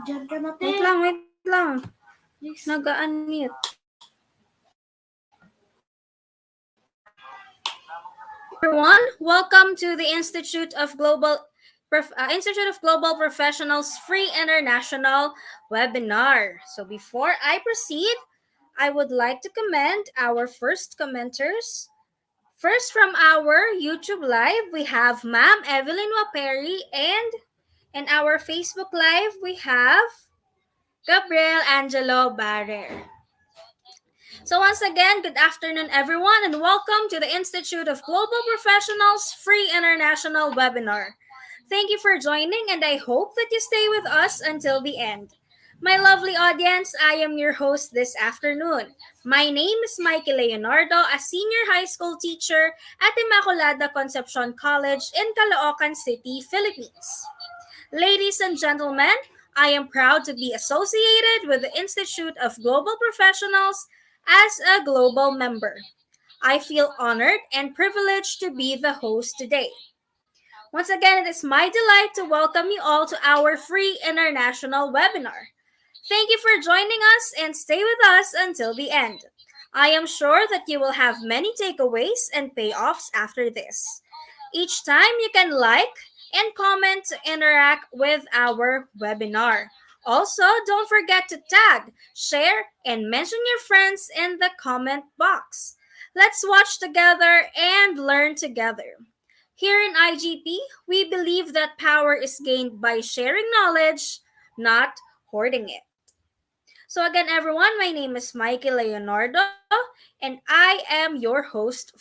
Diyan ka na, te. Wait lang. Nag-unmute. Everyone, welcome to the Institute of Global Professionals Free International Webinar. So before I proceed, I would like to commend our first commenters. First, from our YouTube Live, we have Ma'am Evelyn Waperi, and in our Facebook Live, we have Gabriel Angelo Barrer. So once again, good afternoon everyone and welcome to the Institute of Global Professionals Free International Webinar. Thank you for joining and I hope that you stay with us until the end. My lovely audience, I am your host this afternoon. My name is Mikey Leonardo, a senior high school teacher at Immaculada Concepcion College in Caloocan City, Philippines. Ladies and gentlemen, I am proud to be associated with the Institute of Global Professionals as a global member. I feel honored and privileged to be the host today. Once again, it is my delight to welcome you all to our free international webinar. Thank you for joining us and stay with us until the end. I am sure that you will have many takeaways and payoffs after this. Each time you can like and comment to interact with our webinar. Also, don't forget to tag, share, and mention your friends in the comment box. Let's watch together and learn together. Here in IGP, we believe that power is gained by sharing knowledge, not hoarding it. So again, everyone, my name is Mikey Leonardo, and I am your host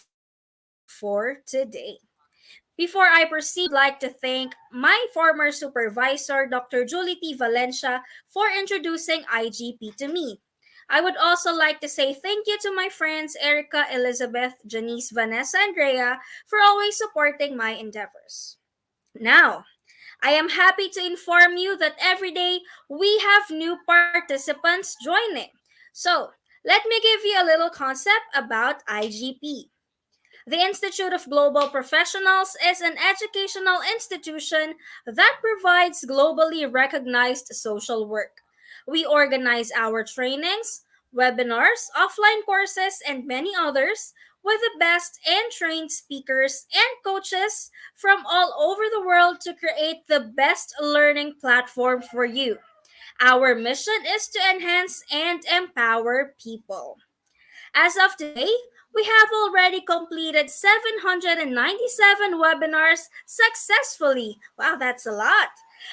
for today. Before I proceed, I would like to thank my former supervisor, Dr. Julie T. Valencia, for introducing IGP to me. I would also like to say thank you to my friends Erica, Elizabeth, Janice, Vanessa, and Rhea for always supporting my endeavors. Now, I am happy to inform you that every day we have new participants joining. So, let me give you a little concept about IGP. The Institute of Global Professionals is an educational institution that provides globally recognized social work. We organize our trainings, webinars, offline courses, and many others with the best and trained speakers and coaches from all over the world to create the best learning platform for you. Our mission is to enhance and empower people. As of today, we have already completed 797 webinars successfully. Wow, that's a lot.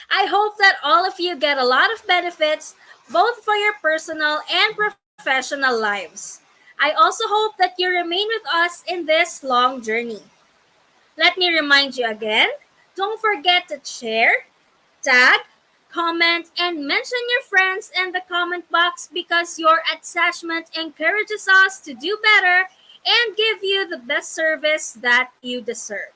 I hope that all of you get a lot of benefits both for your personal and professional lives. I also hope that you remain with us in this long journey. Let me remind you again, don't forget to share, tag, comment, and mention your friends in the comment box because your attachment encourages us to do better and give you the best service that you deserve.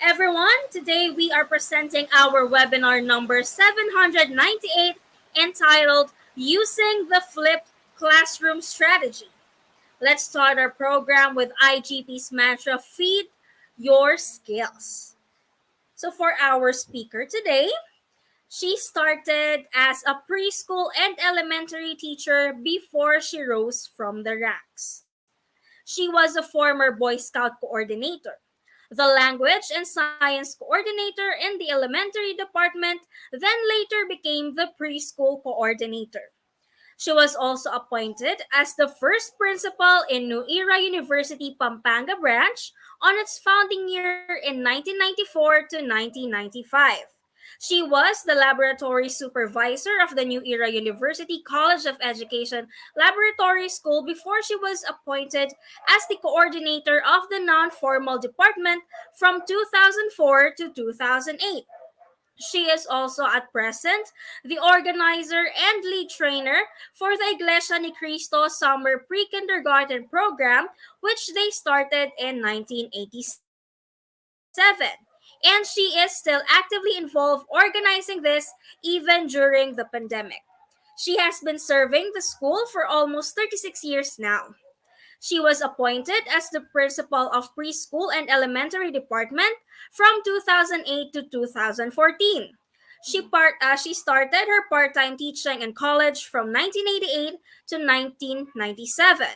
Everyone, today we are presenting our webinar number 798 entitled Using the Flipped Classroom Strategy. Let's start our program with IGP's mantra, Feed Your Skills. So for our speaker today, she started as a preschool and elementary teacher before she rose from the ranks. She was a former Boy Scout coordinator, the language and science coordinator in the elementary department, then later became the preschool coordinator. She was also appointed as the first principal in New Era University Pampanga branch on its founding year in 1994 to 1995. She was the laboratory supervisor of the New Era University College of Education Laboratory School before she was appointed as the coordinator of the non-formal department from 2004 to 2008. She is also at present the organizer and lead trainer for the Iglesia Ni Cristo Summer Pre-Kindergarten program, which they started in 1987. And she is still actively involved organizing this even during the pandemic. She has been serving the school for almost 36 years now. She was appointed as the principal of preschool and elementary department from 2008 to 2014. She started her part-time teaching in college from 1988 to 1997.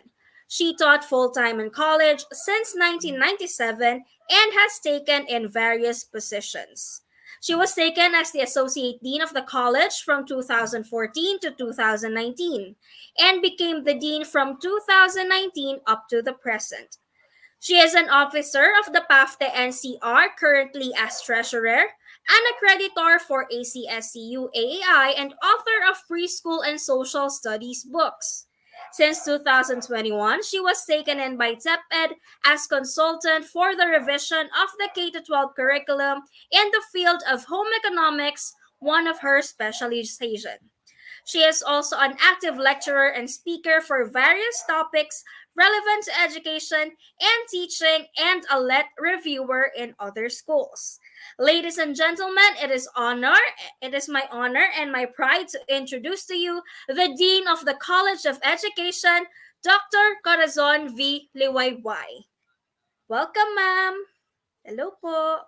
She taught full-time in college since 1997 and has taken in various positions. She was taken as the Associate Dean of the college from 2014 to 2019 and became the Dean from 2019 up to the present. She is an officer of the PAFTA NCR, currently as treasurer, an accreditor for ACSCU AAI, and author of preschool and social studies books. Since 2021, she was taken in by TEPED as consultant for the revision of the K 12 curriculum in the field of home economics, one of her specializations. She is also an active lecturer and speaker for various topics relevant to education and teaching and a let reviewer in other schools. Ladies and gentlemen, it is my honor and my pride to introduce to you the Dean of the College of Education, Dr. Corazon V. Liwayway. Welcome, ma'am. Hello po.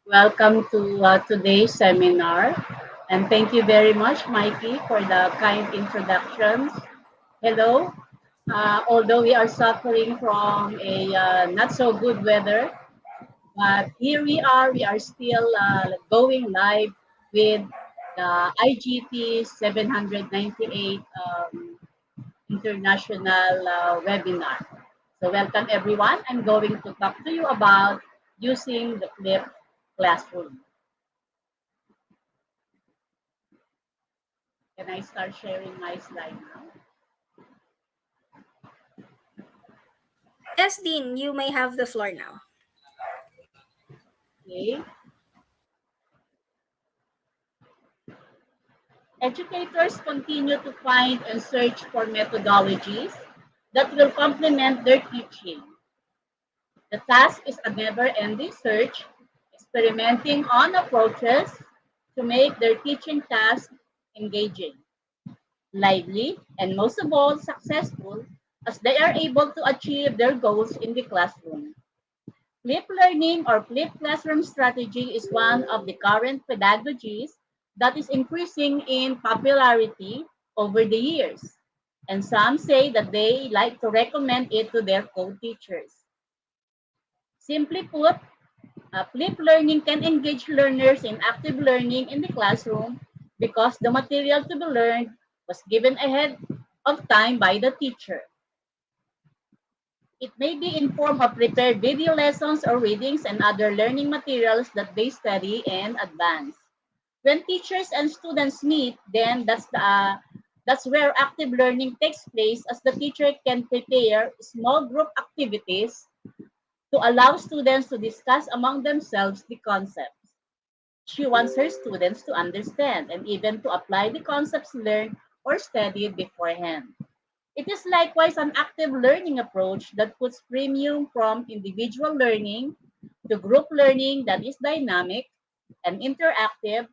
Welcome to today's seminar. And thank you very much, Mikey, for the kind introductions. Hello. Although we are suffering from a not so good weather, but here we are still going live with the IGT 798 International webinar. So welcome everyone. I'm going to talk to you about using the flipped classroom. Can I start sharing my slide now? Yes, Dean, you may have the floor now. Okay. Educators continue to find and search for methodologies that will complement their teaching. The task is a never-ending search, experimenting on approaches to make their teaching task engaging, lively, and most of all, successful as they are able to achieve their goals in the classroom. Flipped learning or flipped classroom strategy is one of the current pedagogies that is increasing in popularity over the years. And some say that they like to recommend it to their co-teachers. Simply put, flipped learning can engage learners in active learning in the classroom because the material to be learned was given ahead of time by the teacher. It may be in form of prepared video lessons or readings and other learning materials that they study in advance. When teachers and students meet, then that's where active learning takes place as the teacher can prepare small group activities to allow students to discuss among themselves the concepts. She wants her students to understand and even to apply the concepts learned or studied beforehand. It is likewise an active learning approach that puts premium from individual learning to group learning that is dynamic and interactive,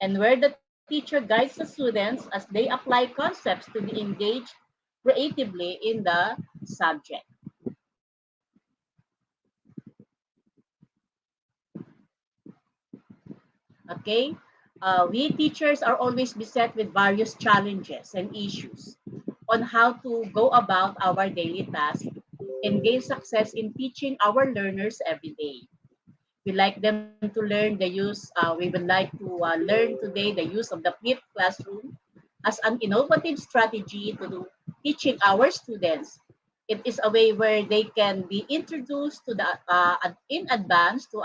and where the teacher guides the students as they apply concepts to be engaged creatively in the subject. Okay? We teachers are always beset with various challenges and issues on how to go about our daily tasks and gain success in teaching our learners every day. We like them to learn the use, we would like to learn today the use of the flipped classroom as an innovative strategy to teaching our students. It is a way where they can be introduced to the in advance to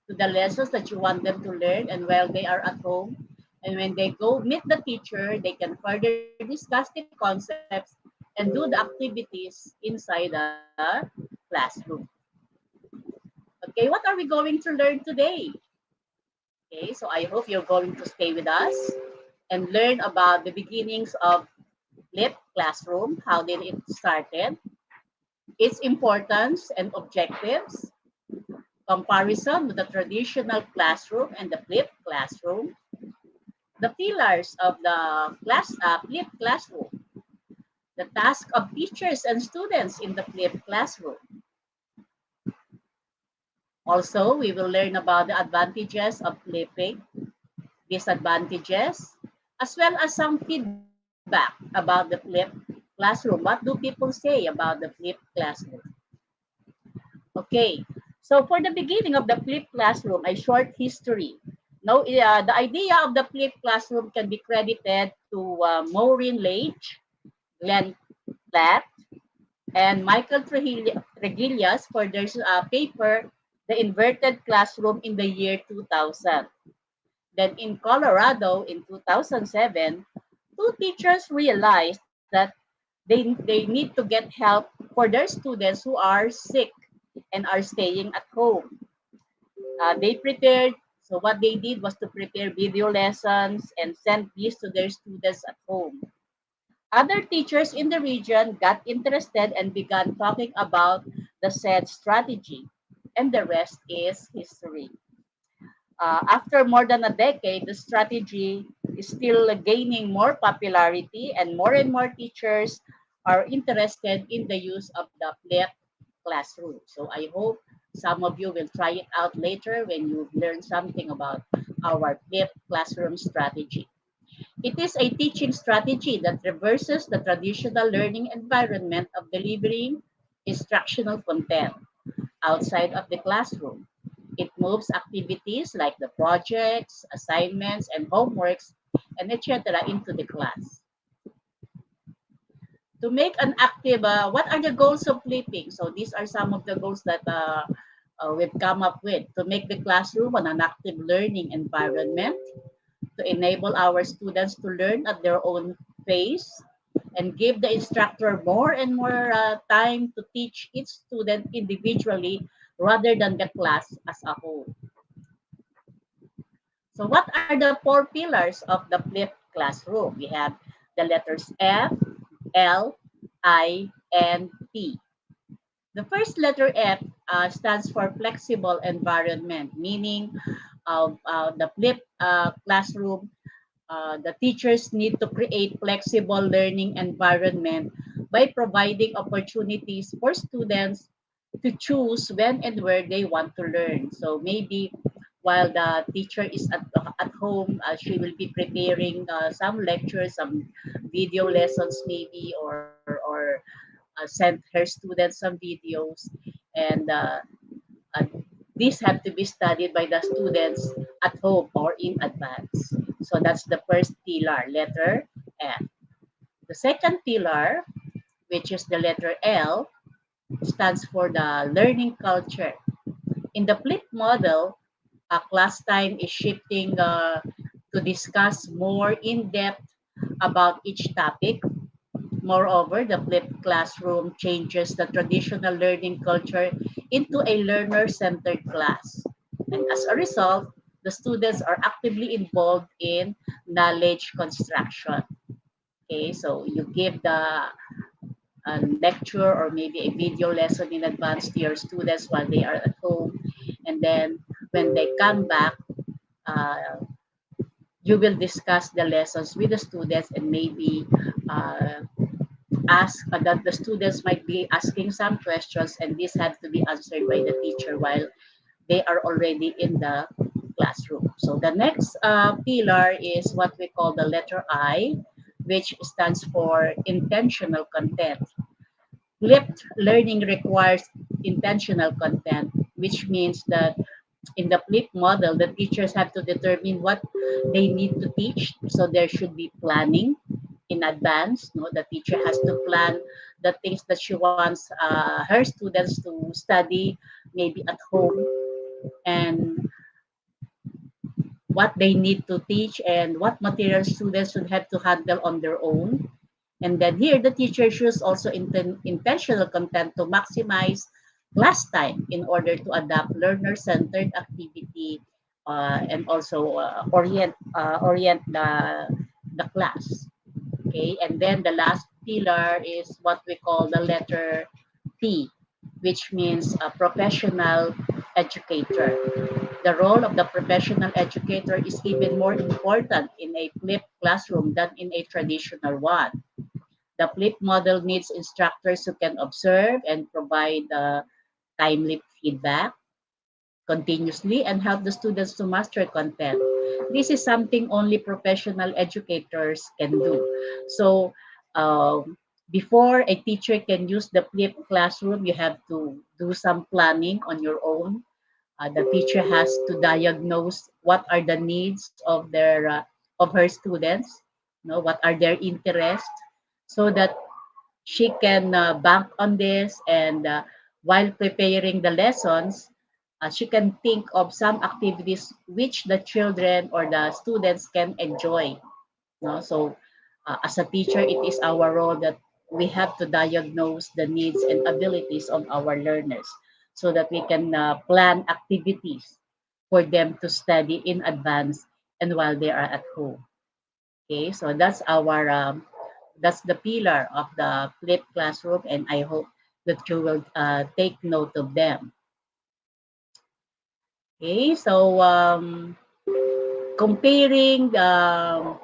the lessons that you want them to learn, and while they are at home, and when they go meet the teacher, they can further discuss the concepts and do the activities inside the classroom. Okay, what are we going to learn today? Okay, so I hope you're going to stay with us and learn about the beginnings of flipped classroom, how did it started, its importance and objectives, comparison with the traditional classroom and the flipped classroom, the pillars of the flipped classroom, the task of teachers and students in the flipped classroom, Also, we will learn about the advantages of flipping, disadvantages, as well as some feedback about the flip classroom. What do people say about the flip classroom? Okay, so for the beginning of the flip classroom, a short history. Now, the idea of the flip classroom can be credited to Maureen Lage, Glenn Platt, and Michael Tregillas for their paper, The Inverted Classroom in the Year 2000. Then in Colorado in 2007, two teachers realized that they need to get help for their students who are sick and are staying at home. They prepared, so what they did was to prepare video lessons and send these to their students at home. Other teachers in the region got interested and began talking about the said strategy, and the rest is history. After more than a decade, the strategy is still gaining more popularity, and more teachers are interested in the use of the flipped classroom. So I hope some of you will try it out later when you learn something about our flipped classroom strategy. It is a teaching strategy that reverses the traditional learning environment of delivering instructional content outside of the classroom. It moves activities like the projects, assignments, and homeworks, and etc. into the class. To make an active, what are the goals of flipping? So these are some of the goals that we've come up with. To make the classroom an active learning environment, to enable our students to learn at their own pace, and give the instructor more and more time to teach each student individually rather than the class as a whole. So what are the four pillars of the flipped classroom? We have the letters F, L, I, and P. The first letter F stands for flexible environment, meaning the flipped classroom, the teachers need to create flexible learning environment by providing opportunities for students to choose when and where they want to learn. So maybe while the teacher is at home, she will be preparing some lectures, some video lessons maybe, or send her students some videos. And these have to be studied by the students at home or in advance. So that's the first pillar, letter F. The second pillar, which is the letter L, stands for the learning culture. In the flip model, class time is shifting to discuss more in depth about each topic. Moreover, the flipped classroom changes the traditional learning culture into a learner-centered class. And as a result, the students are actively involved in knowledge construction. Okay, so you give the lecture or maybe a video lesson in advance to your students while they are at home. And then when they come back, uh, you will discuss the lessons with the students and maybe uh, ask that the students might be asking some questions, and these have to be answered by the teacher while they are already in the classroom. So the next pillar is what we call the letter I, which stands for intentional content. Flipped learning requires intentional content, which means that in the flip model, the teachers have to determine what they need to teach. So there should be planning in advance. No, the teacher has to plan the things that she wants her students to study, maybe at home, and what they need to teach and what materials students should have to handle on their own. And then here, the teacher should also intentional content to maximize class time in order to adapt learner-centered activity and also orient the class. Okay, and then the last pillar is what we call the letter P, which means a professional educator. The role of the professional educator is even more important in a flipped classroom than in a traditional one. The flip model needs instructors who can observe and provide timely feedback, continuously and help the students to master content. This is something only professional educators can do. So, before a teacher can use the flipped classroom, you have to do some planning on your own. The teacher has to diagnose what are the needs of her students, what are their interests, so that she can bank on this, and while preparing the lessons, she can think of some activities which the children or the students can enjoy. No? So, as a teacher, it is our role that we have to diagnose the needs and abilities of our learners so that we can plan activities for them to study in advance and while they are at home. Okay, so that's the pillar of the flipped classroom, and I hope that you will take note of them. Okay, so comparing the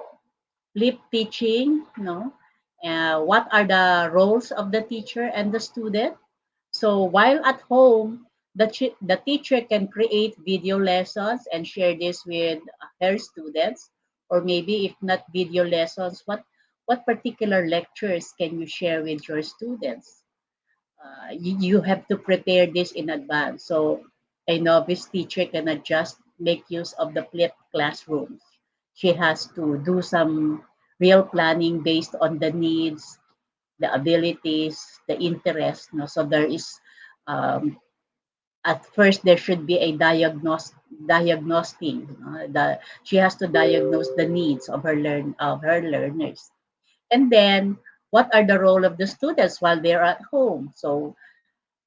flip teaching, what are the roles of the teacher and the student? So while at home, the teacher can create video lessons and share this with her students, or maybe if not video lessons, what particular lectures can you share with your students? You have to prepare this in advance. So a novice teacher cannot just make use of the flipped classrooms. She has to do some real planning based on the needs, the abilities, the interest. No? So there is, at first, there should be a diagnosing. She has to diagnose the needs of her learners. And then, what are the role of the students while they're at home? So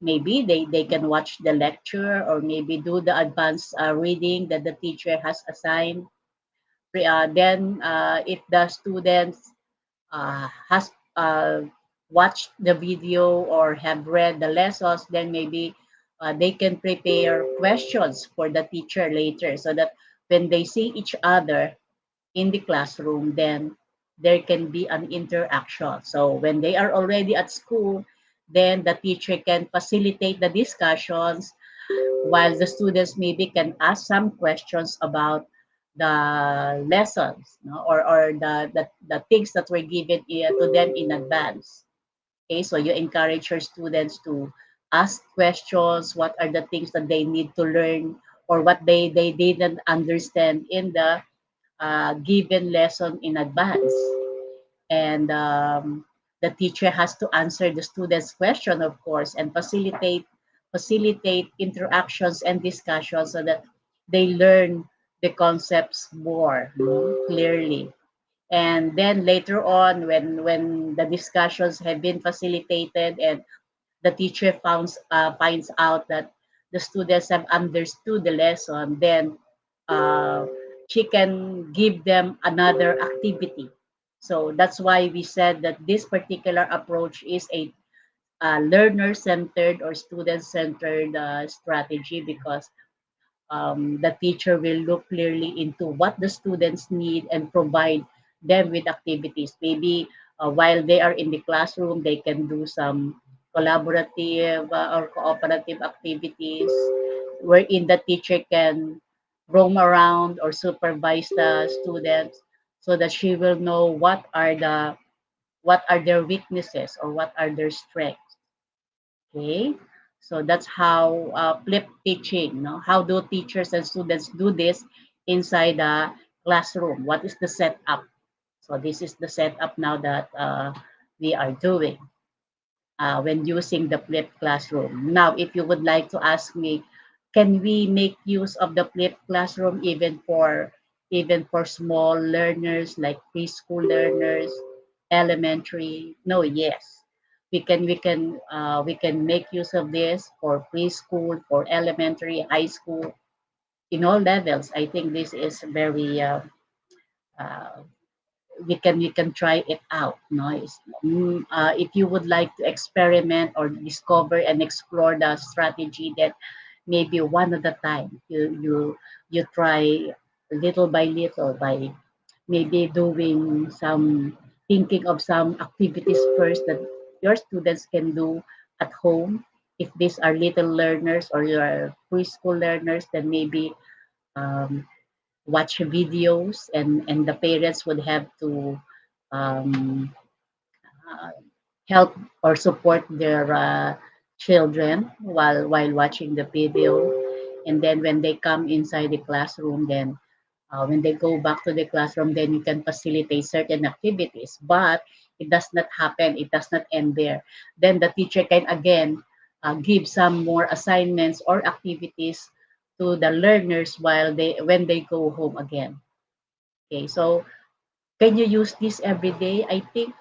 maybe they can watch the lecture, or maybe do the advanced reading that the teacher has assigned. Then, if the students has watched the video or have read the lessons, then maybe they can prepare questions for the teacher later, so that when they see each other in the classroom, then there can be an interaction. So when they are already at school, then the teacher can facilitate the discussions, while the students maybe can ask some questions about the lessons, or the things that were given to them in advance. Okay, so you encourage your students to ask questions. What are the things that they need to learn, or what they didn't understand in the given lesson in advance? And the teacher has to answer the students' question, of course, and facilitate interactions and discussions so that they learn the concepts more, clearly. And then later on, when the discussions have been facilitated and the teacher finds out that the students have understood the lesson, then uh, she can give them another activity. So that's why we said that this particular approach is a learner-centered or student-centered strategy, because the teacher will look clearly into what the students need and provide them with activities. Maybe while they are in the classroom, they can do some collaborative or cooperative activities wherein the teacher can roam around or supervise the students, so that she will know what are their weaknesses or what are their strengths. Okay, so that's how flip teaching. No? How do teachers and students do this inside the classroom? What is the setup? So this is the setup now that we are doing when using the flipped classroom. Now, if you would like to ask me, can we make use of the flipped classroom even for small learners like preschool learners, elementary? No, yes. We can make use of this for preschool, for elementary, high school, in all levels. I think this is very uh, we can try it out. No, if you would like to experiment or discover and explore the strategy, that maybe one at a time you try little by little, by maybe doing some thinking of some activities first that your students can do at home, If these are little learners or your preschool learners, then maybe um, watch videos, and the parents would have to um, uh, help or support their children while watching the video. And then when they come inside the classroom, then when they go back to the classroom, then you can facilitate certain activities. But it does not happen, it does not end there. Then the teacher can again give some more assignments or activities to the learners while they when they go home again. Okay, so can you use this every day? I think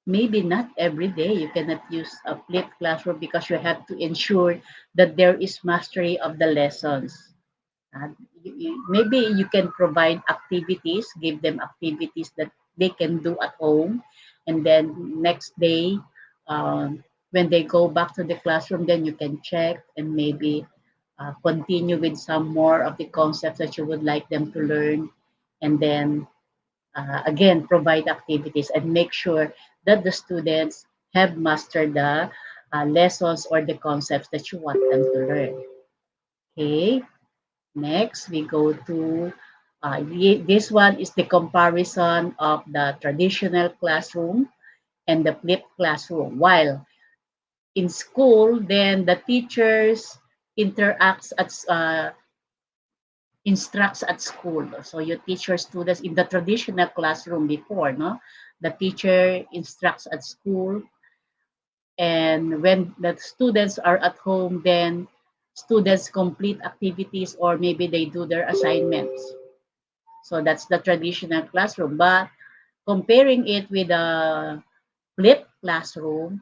maybe not every day. You cannot use a flipped classroom because you have to ensure that there is mastery of the lessons. Uh, Maybe you can provide activities, give them activities that they can do at home, and then next day, when they go back to the classroom, then you can check and maybe continue with some more of the concepts that you would like them to learn, and then again provide activities and make sure that the students have mastered the lessons or the concepts that you want them to learn. Okay, next we go to this one is the comparison of the traditional classroom and the flipped classroom. While in school, then the teachers interacts at instructs at school. So you teach your students in the traditional classroom before, no? The teacher instructs at school, and when the students are at home, then students complete activities or maybe they do their assignments. So that's the traditional classroom. But comparing it with a flipped classroom,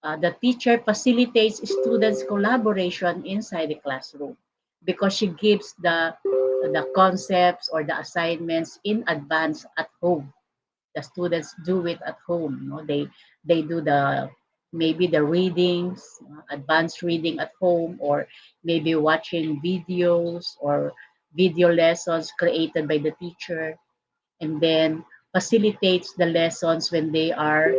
the teacher facilitates students' collaboration inside the classroom because she gives the concepts or the assignments in advance at home. The students do it at home. You know, they do the maybe the readings, advanced reading at home, or maybe watching videos or video lessons created by the teacher, and then facilitates the lessons when they are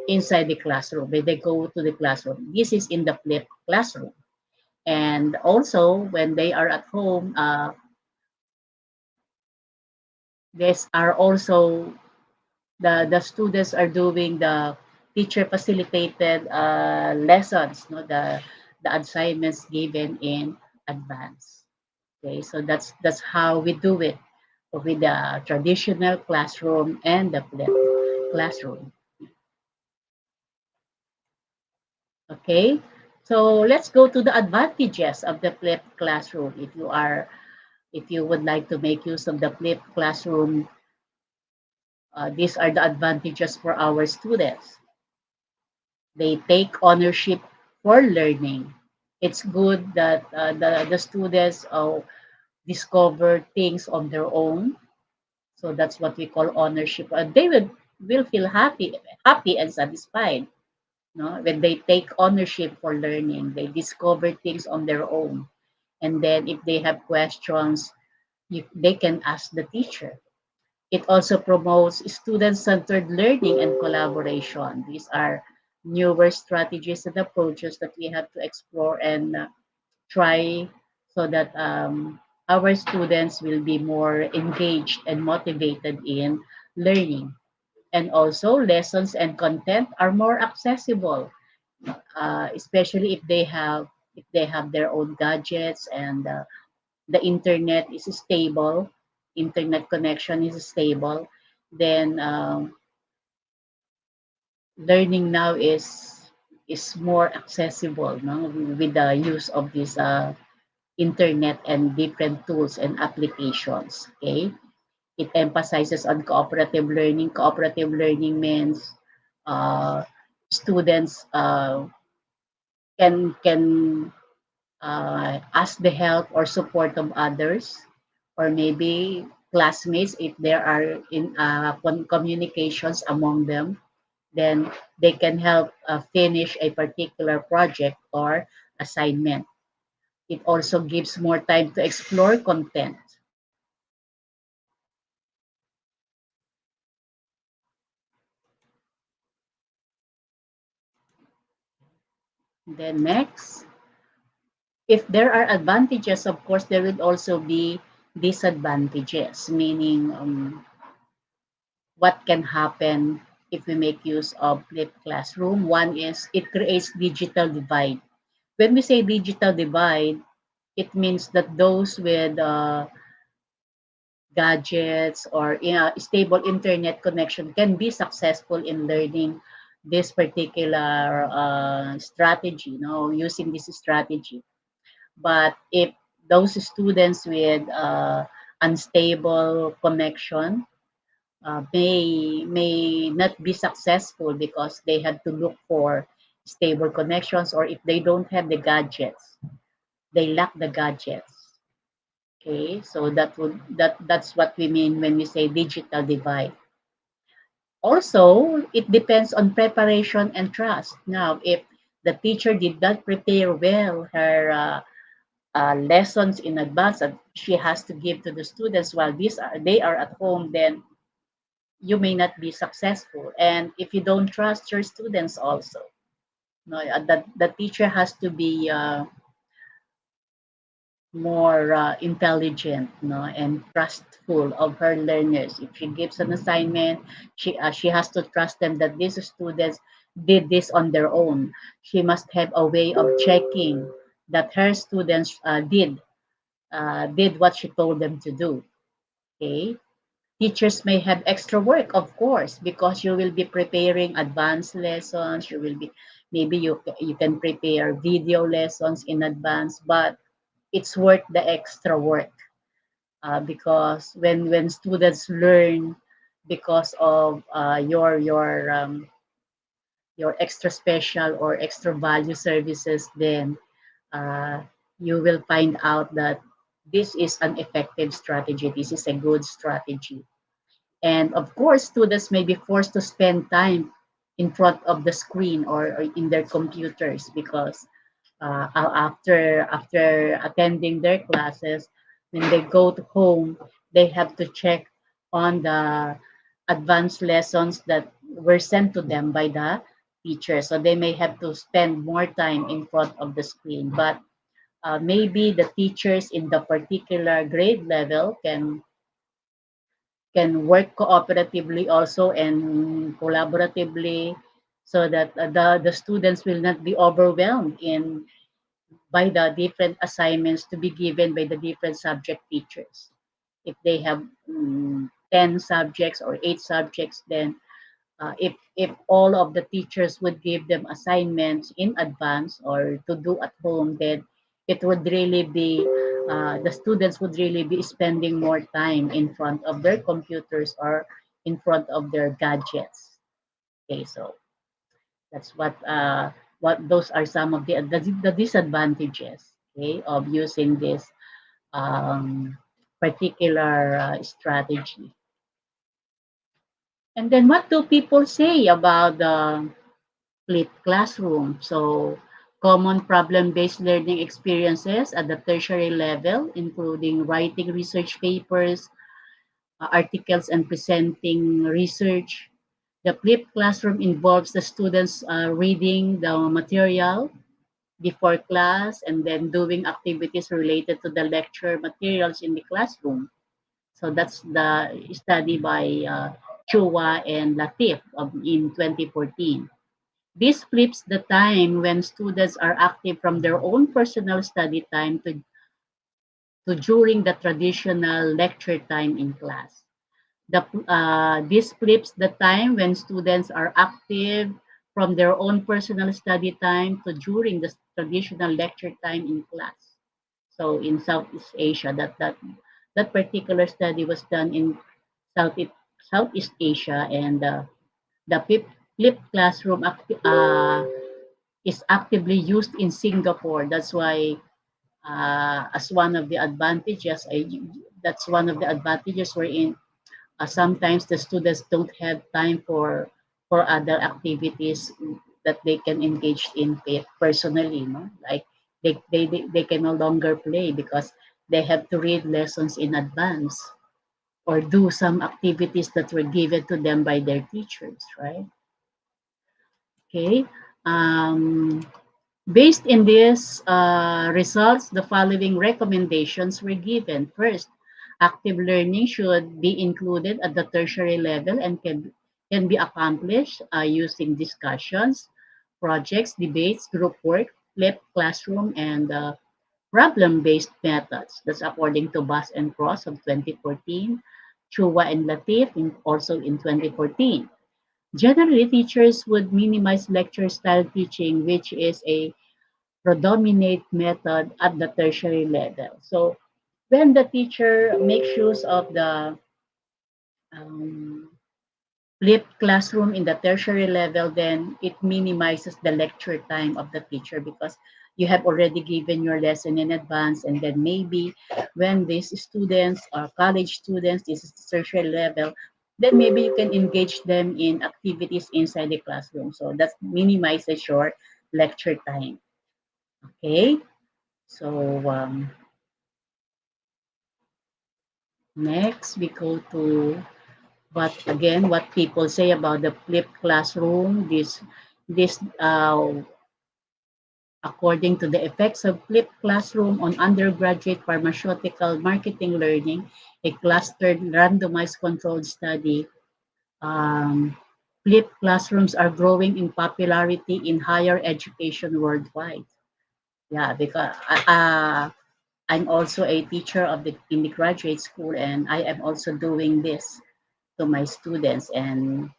inside the classroom, when they go to the classroom. This is in the flipped classroom. And also, when they are at home, these are also the students are doing the teacher facilitated lessons, no, the assignments given in advance. Okay, so that's how we do it with the traditional classroom and the flipped classroom. Okay, so let's go to the advantages of the flipped classroom. If you would like to make use of the flipped classroom, these are the advantages for our students. They take ownership for learning. It's good that the students discover things on their own. So that's what we call ownership. They will feel happy and satisfied. No? When they take ownership for learning, they discover things on their own. And then if they have questions, they can ask the teacher. It also promotes student-centered learning and collaboration. These are newer strategies and approaches that we have to explore and try so that our students will be more engaged and motivated in learning. And also, lessons and content are more accessible, especially if they have their own gadgets and the internet is stable, internet connection is stable, then learning now is more accessible, no? With the use of this internet and different tools and applications. Okay, it emphasizes on cooperative learning. Cooperative learning means uh, students can ask the help or support of others, or maybe classmates if there are in communications among them, then they can help finish a particular project or assignment. It also gives more time to explore content. Then next, if there are advantages, of course, there will also be disadvantages, meaning what can happen if we make use of flipped classroom. One is it creates digital divide. When we say digital divide, it means that those with gadgets or stable internet connection can be successful in learning this particular strategy, using this strategy. But if those students with unstable connection may not be successful because they have to look for stable connections, or if they don't have the gadgets, they lack the gadgets. Okay, so that's what we mean when we say digital divide. Also, it depends on preparation and trust. Now, if the teacher did not prepare well her lessons in advance that she has to give to the students while they are at home, then you may not be successful. And if you don't trust your students also, no, the teacher has to be more intelligent, no, and trustful of her learners. If she gives an assignment, she has to trust them that these students did this on their own. She must have a way of checking that her students did what she told them to do. Okay. Teachers may have extra work, of course, because you will be preparing advanced lessons. You will be maybe you can prepare video lessons in advance, but it's worth the extra work because when students learn because of your extra special or extra value services, then uh, you will find out that this is an effective strategy. This is a good strategy. And of course, students may be forced to spend time in front of the screen or in their computers because after attending their classes, when they go to home, they have to check on the advanced lessons that were sent to them by the teacher. So they may have to spend more time in front of the screen. But maybe the teachers in the particular grade level can work cooperatively also and collaboratively so that the students will not be overwhelmed in by the different assignments to be given by the different subject teachers. If they have 10 subjects or 8 subjects, then if all of the teachers would give them assignments in advance or to do at home, then it would really be the students would really be spending more time in front of their computers or in front of their gadgets. Okay, so that's what those are some of the disadvantages, okay, of using this um, particular strategy. And then what do people say about the flipped classroom? So common problem-based learning experiences at the tertiary level, including writing research papers, articles, and presenting research. The flipped classroom involves the students reading the material before class and then doing activities related to the lecture materials in the classroom. So that's the study by Chua and Latif in 2014. This flips the time when students are active from their own personal study time to during the traditional lecture time in class. This flips the time when students are active from their own personal study time to during the traditional lecture time in class. So in Southeast Asia, that particular study was done in Southeast Southeast Asia, and the flipped classroom is actively used in Singapore. That's why, as one of the advantages, that's one of the advantages wherein sometimes the students don't have time for other activities that they can engage in personally, no? Like they can no longer play because they have to read lessons in advance or do some activities that were given to them by their teachers, right? Okay. Um, Based in these results, the following recommendations were given. First, active learning should be included at the tertiary level and can be accomplished using discussions, projects, debates, group work, flipped classroom, and problem-based methods. That's according to Bass and Cross of 2014, Chua and Latif also in 2014. Generally, teachers would minimize lecture-style teaching, which is a predominate method at the tertiary level. So when the teacher makes use of the um, flipped classroom in the tertiary level, then it minimizes the lecture time of the teacher because you have already given your lesson in advance, and then maybe when these students are college students, this is the tertiary level, then maybe you can engage them in activities inside the classroom. So that minimizes your lecture time. Okay, so next we go to what people say about the flipped classroom. This according to the effects of flipped classroom on undergraduate pharmaceutical marketing learning, a clustered randomized controlled study. Um, Flipped classrooms are growing in popularity in higher education worldwide. Yeah, because I'm also a teacher of the in the graduate school, and I am also doing this to my students, and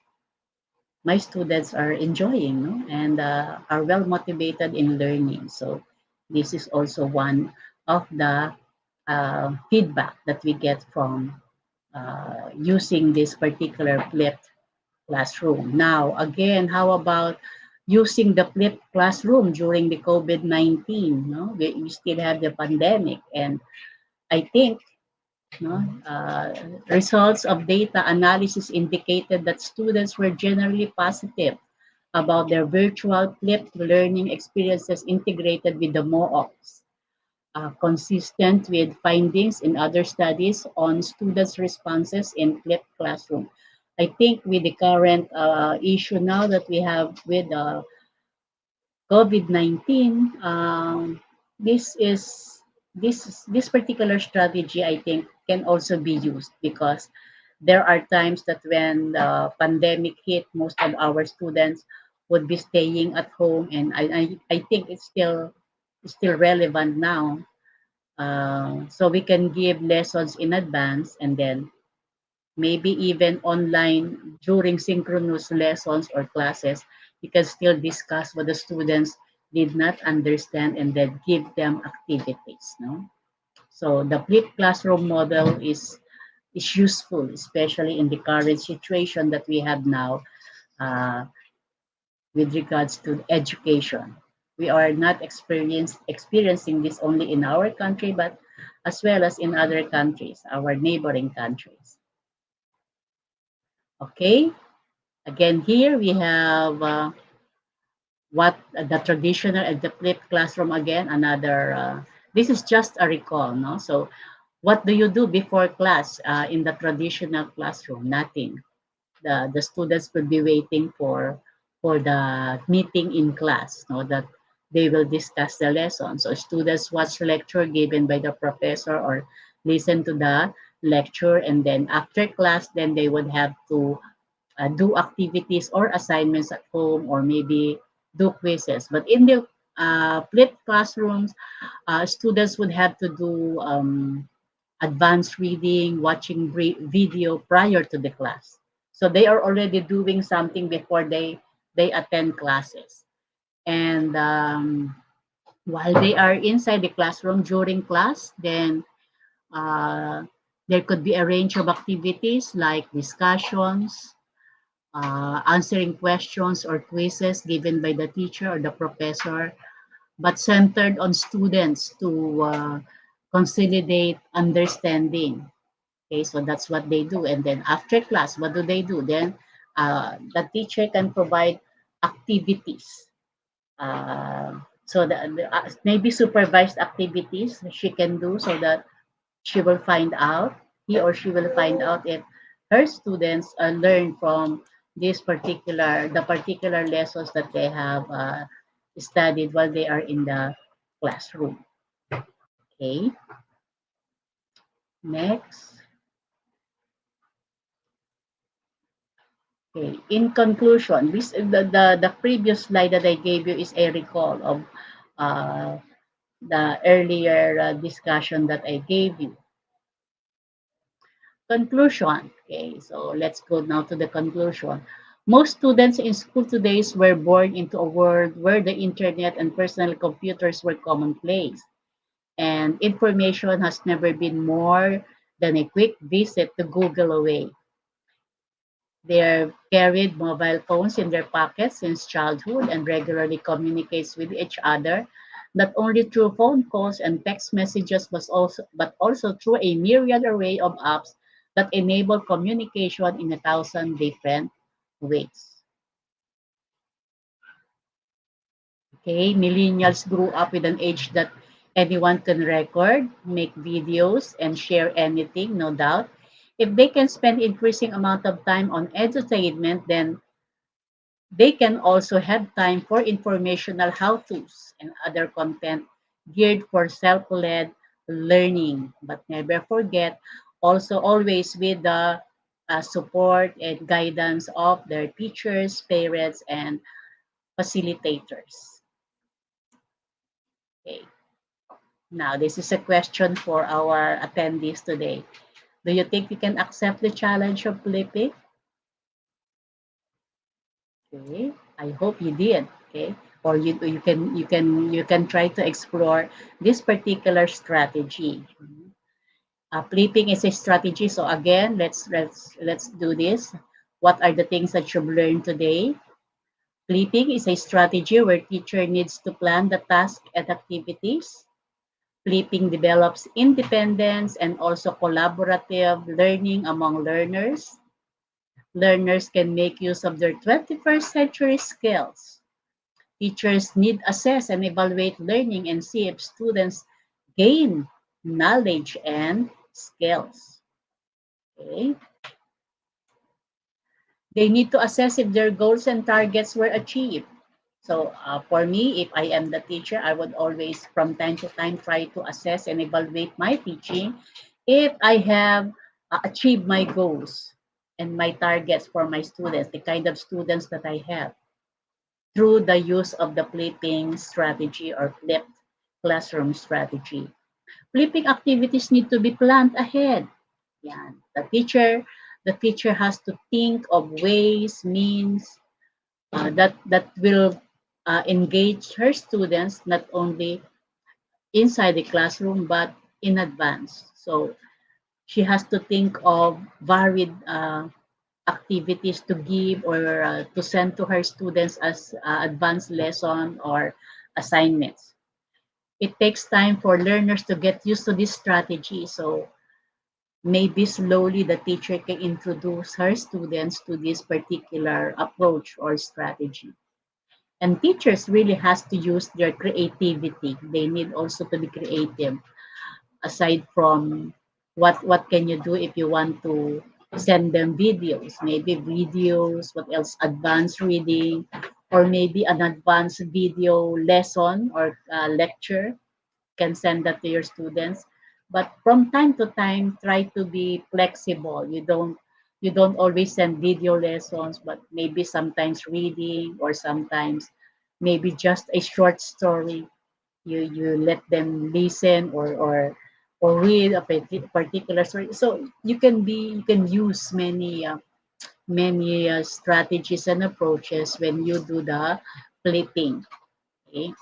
my students are enjoying, no? And are well motivated in learning. So this is also one of the feedback that we get from using this particular flipped classroom. Now, again, how about using the flipped classroom during the COVID-19? No, we still have the pandemic, and I think no, results of data analysis indicated that students were generally positive about their virtual flipped learning experiences integrated with the MOOCs, consistent with findings in other studies on students' responses in flipped classroom. I think with the current issue now that we have with COVID-19, this is this particular strategy I think can also be used because there are times that when the pandemic hit, most of our students would be staying at home, and I think it's still relevant now. So we can give lessons in advance, and then maybe even online during synchronous lessons or classes, you can still discuss what the students did not understand and then give them activities. No? So the flipped classroom model is useful, especially in the current situation that we have now uh, with regards to education. We are not experiencing this only in our country, but as well as in other countries, our neighboring countries. Okay, again, here we have what the traditional and the flipped classroom again. Another, this is just a recall, no? So, what do you do before class in the traditional classroom? Nothing. The students will be waiting for the meeting in class, no? That they will discuss the lesson. So, students watch lecture given by the professor or listen to the lecture, and then after class, then they would have to do activities or assignments at home or maybe do quizzes. But in the flipped classrooms, students would have to do advanced reading, watching video prior to the class. So they are already doing something before they attend classes. And while they are inside the classroom during class, then uh, there could be a range of activities like discussions, answering questions or quizzes given by the teacher or the professor, but centered on students to consolidate understanding. Okay, so that's what they do. And then after class, what do they do? Then the teacher can provide activities. Uh, so maybe supervised activities she can do so that she will find out, he or she will find out if her students learn from the particular lessons that they have studied while they are in the classroom. Okay, next. Okay, in conclusion, the previous slide that I gave you is a recall of uh, the earlier discussion that I gave you. Conclusion. Okay, so let's go now to the conclusion. Most students in school today were born into a world where the internet and personal computers were commonplace, and information has never been more than a quick visit to Google away. They've carried mobile phones in their pockets since childhood and regularly communicates with each other, not only through phone calls and text messages, but also through a myriad array of apps that enable communication in a thousand different ways. Okay, millennials grew up with an age that anyone can record, make videos, and share anything, no doubt. If they can spend increasing amount of time on entertainment, then they can also have time for informational how-tos and other content geared for self-led learning. But never forget, also always with the support and guidance of their teachers, parents, and facilitators. Okay. Now, this is a question for our attendees today. Do you think you can accept the challenge of flipping? Okay, I hope you did. Okay, or you can try to explore this particular strategy. Flipping is a strategy. So again, let's do this. What are the things that you've learned today? Flipping is a strategy where teacher needs to plan the task and activities. Flipping develops independence and also collaborative learning among learners. Learners can make use of their 21st century skills. Teachers need assess and evaluate learning and see if students gain knowledge and skills. Okay? They need to assess if their goals and targets were achieved. So for me, if I am the teacher, I would always, from time to time, try to assess and evaluate my teaching if I have achieved my goals and my targets for my students, the kind of students that I have, through the use of the flipping strategy or flipped classroom strategy. Flipping activities need to be planned ahead. Yan. The teacher has to think of ways, means that will engage her students not only inside the classroom but in advance. So she has to think of varied activities to give or to send to her students as advanced lesson or assignments. It takes time for learners to get used to this strategy. So maybe slowly the teacher can introduce her students to this particular approach or strategy. And teachers really has to use their creativity. They need also to be creative. Aside from what can you do if you want to send them videos, maybe videos, what else, advanced reading, or maybe an advanced video lesson or lecture, can send that to your students. But from time to time, try to be flexible. You don't always send video lessons, but maybe sometimes reading or sometimes maybe just a short story. You let them listen or read a particular story. So you can use many strategies and approaches when you do the flipping. Okay.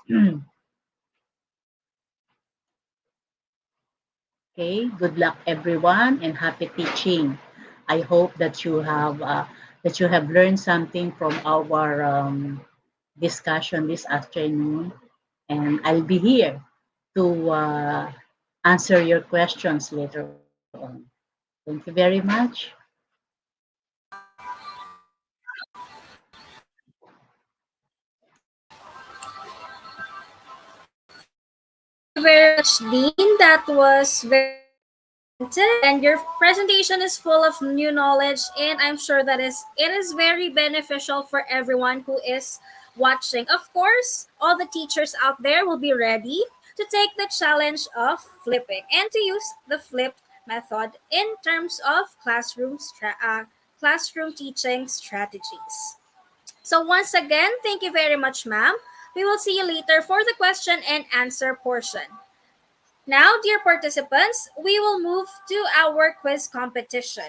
Okay, good luck everyone and happy teaching. I hope that you have learned something from our discussion this afternoon, and I'll be here to answer your questions later on. Thank you very much. Thank you very much, Dean. That was very comprehensive, and your presentation is full of new knowledge, and I'm sure that it is very beneficial for everyone who is watching. Of course, all the teachers out there will be ready to take the challenge of flipping and to use the flipped method in terms of classroom teaching strategies. So once again, thank you very much, ma'am. We will see you later for the question and answer portion. Now, dear participants, we will move to our quiz competition.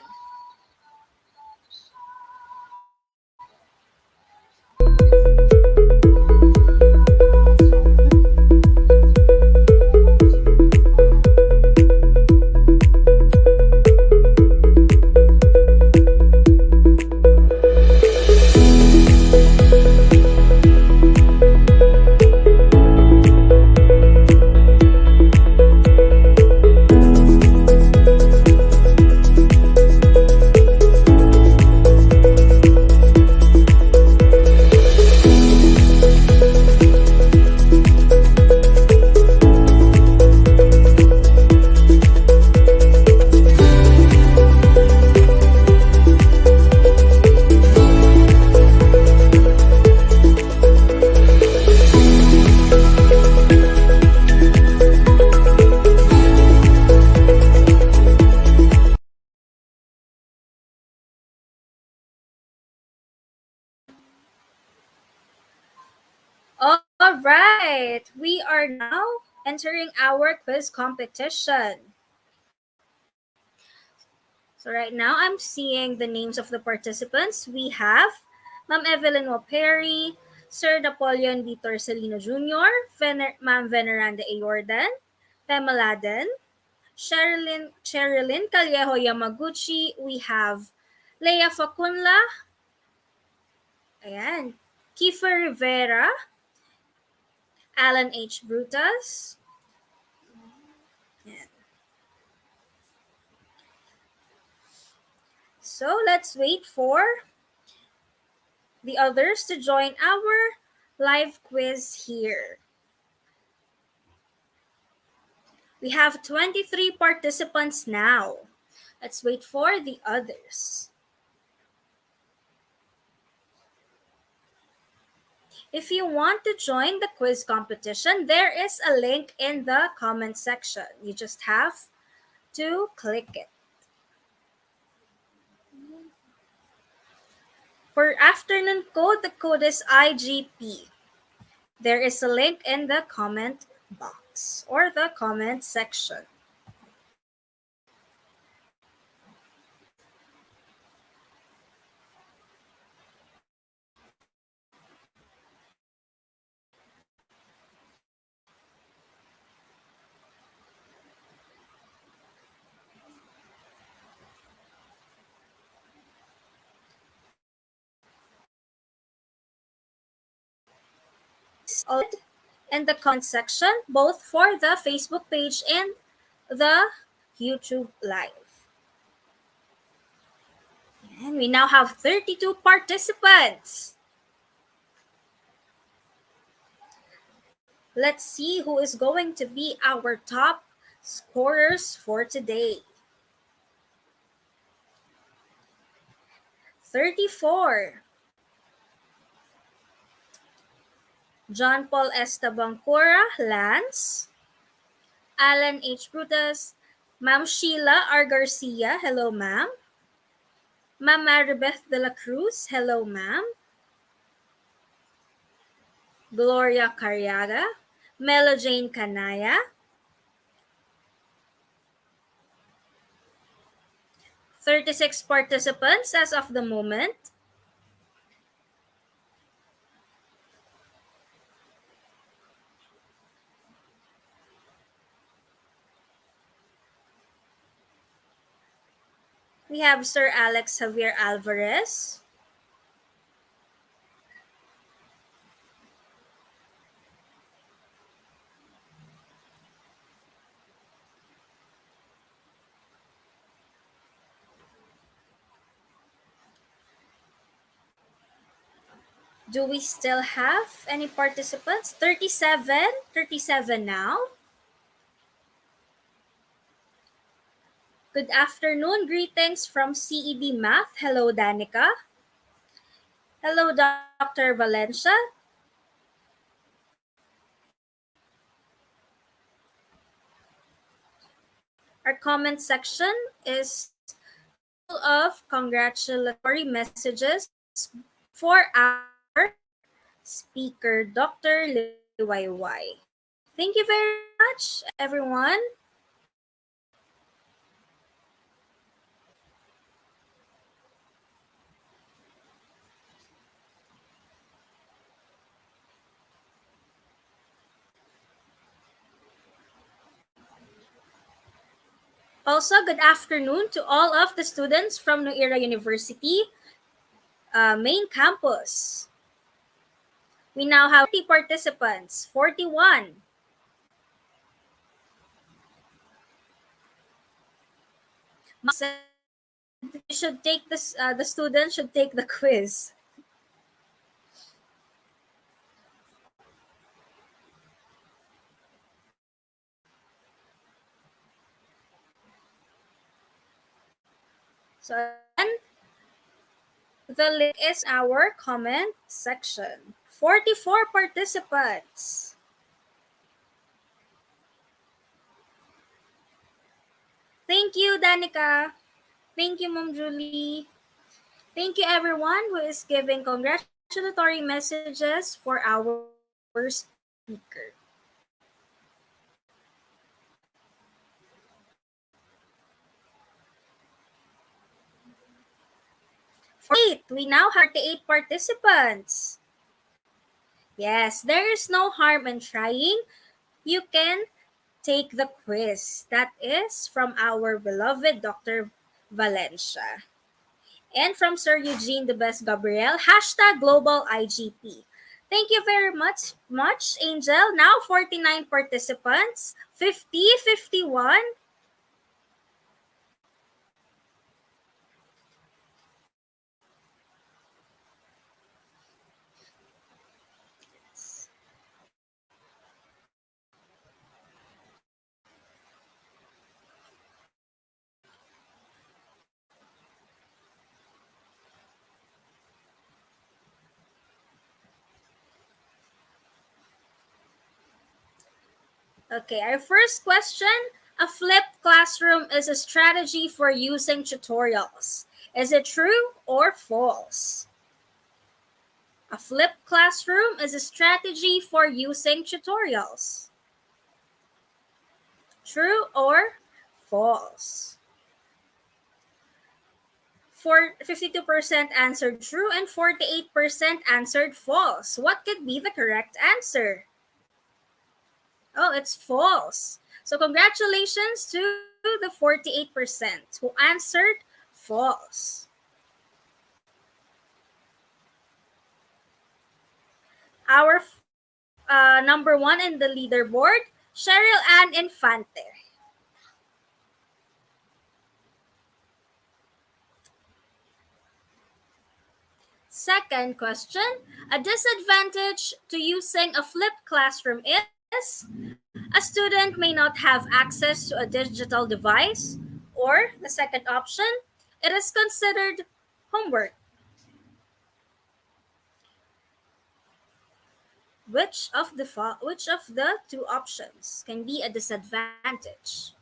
All right, we are now entering our quiz competition. So right now, I'm seeing the names of the participants. We have Ma'am Evelyn Waperi, Sir Napoleon B. Torcelino Jr., Ma'am Veneranda A. Jordan, Pamela Den, Sherilyn Callejo Yamaguchi. We have Leia Facunla, ayan, Kiefer Rivera, Alan H. Brutus. Ayan. So let's wait for the others to join our live quiz here. We have 23 participants now. Let's wait for the others. If you want to join the quiz competition, there is a link in the comment section. You just have to click it. For afternoon code, the code is IGP. There is a link in the comment box or the comment section. In the comment section, both for the Facebook page and the YouTube Live. And we now have 32 participants. Let's see who is going to be our top scorers for today. 34. John Paul Estabancora, Lance. Alan H. Brutus. Ma'am Sheila R. Garcia, hello ma'am. Ma'am Maribeth de la Cruz, hello ma'am. Gloria Carriaga. Melo Jane Canaya. 36 participants as of the moment. We have Sir Alex Javier Alvarez. Do we still have any participants? 37? 37 now. Good afternoon. Greetings from CEB Math. Hello, Danica. Hello, Dr. Valencia. Our comment section is full of congratulatory messages for our speaker, Dr. Liwayway. Thank you very much, everyone. Also, good afternoon to all of the students from New Era University main campus. We now have 40 participants, 41. Said you should take this. The students should take the quiz. So again, the link is our comment section. 44 participants. Thank you, Danica. Thank you, Mom Julie. Thank you, everyone who is giving congratulatory messages for our speaker. 48. We now have 48 participants. Yes, there is no harm in trying. You can take the quiz. That is from our beloved Dr. Valencia. And from Sir Eugene the Best Gabriel, hashtag Global IGP. Thank you very much, Angel. Now 49 participants, 50, 51. Okay, our first question. A flipped classroom is a strategy for using tutorials. Is it true or false? A flipped classroom is a strategy for using tutorials. True or false? For 52% answered true and 48% answered false. What could be the correct answer? Oh, it's false. So congratulations to the 48% who answered false. Our number one in the leaderboard, Cheryl Ann Infante. Second question, a disadvantage to using a flipped classroom is a student may not have access to a digital device, or the second option, it is considered homework. Which of the two options can be a disadvantage?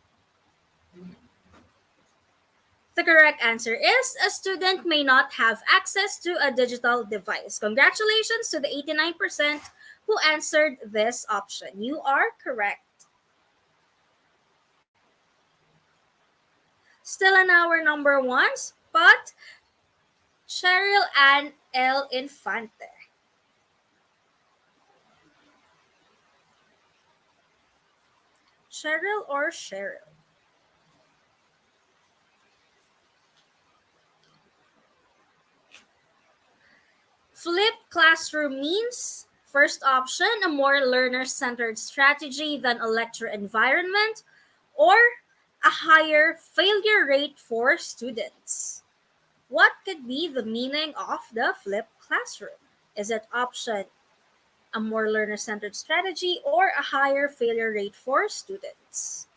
The correct answer is a student may not have access to a digital device. Congratulations to the 89% who answered this option. You are correct. Still in our number one spot, Cheryl Ann L. Infante. Cheryl or Cheryl? Flipped classroom means, first option, a more learner-centered strategy than a lecture environment, or a higher failure rate for students. What could be the meaning of the flipped classroom? Is it option a more learner-centered strategy or a higher failure rate for students?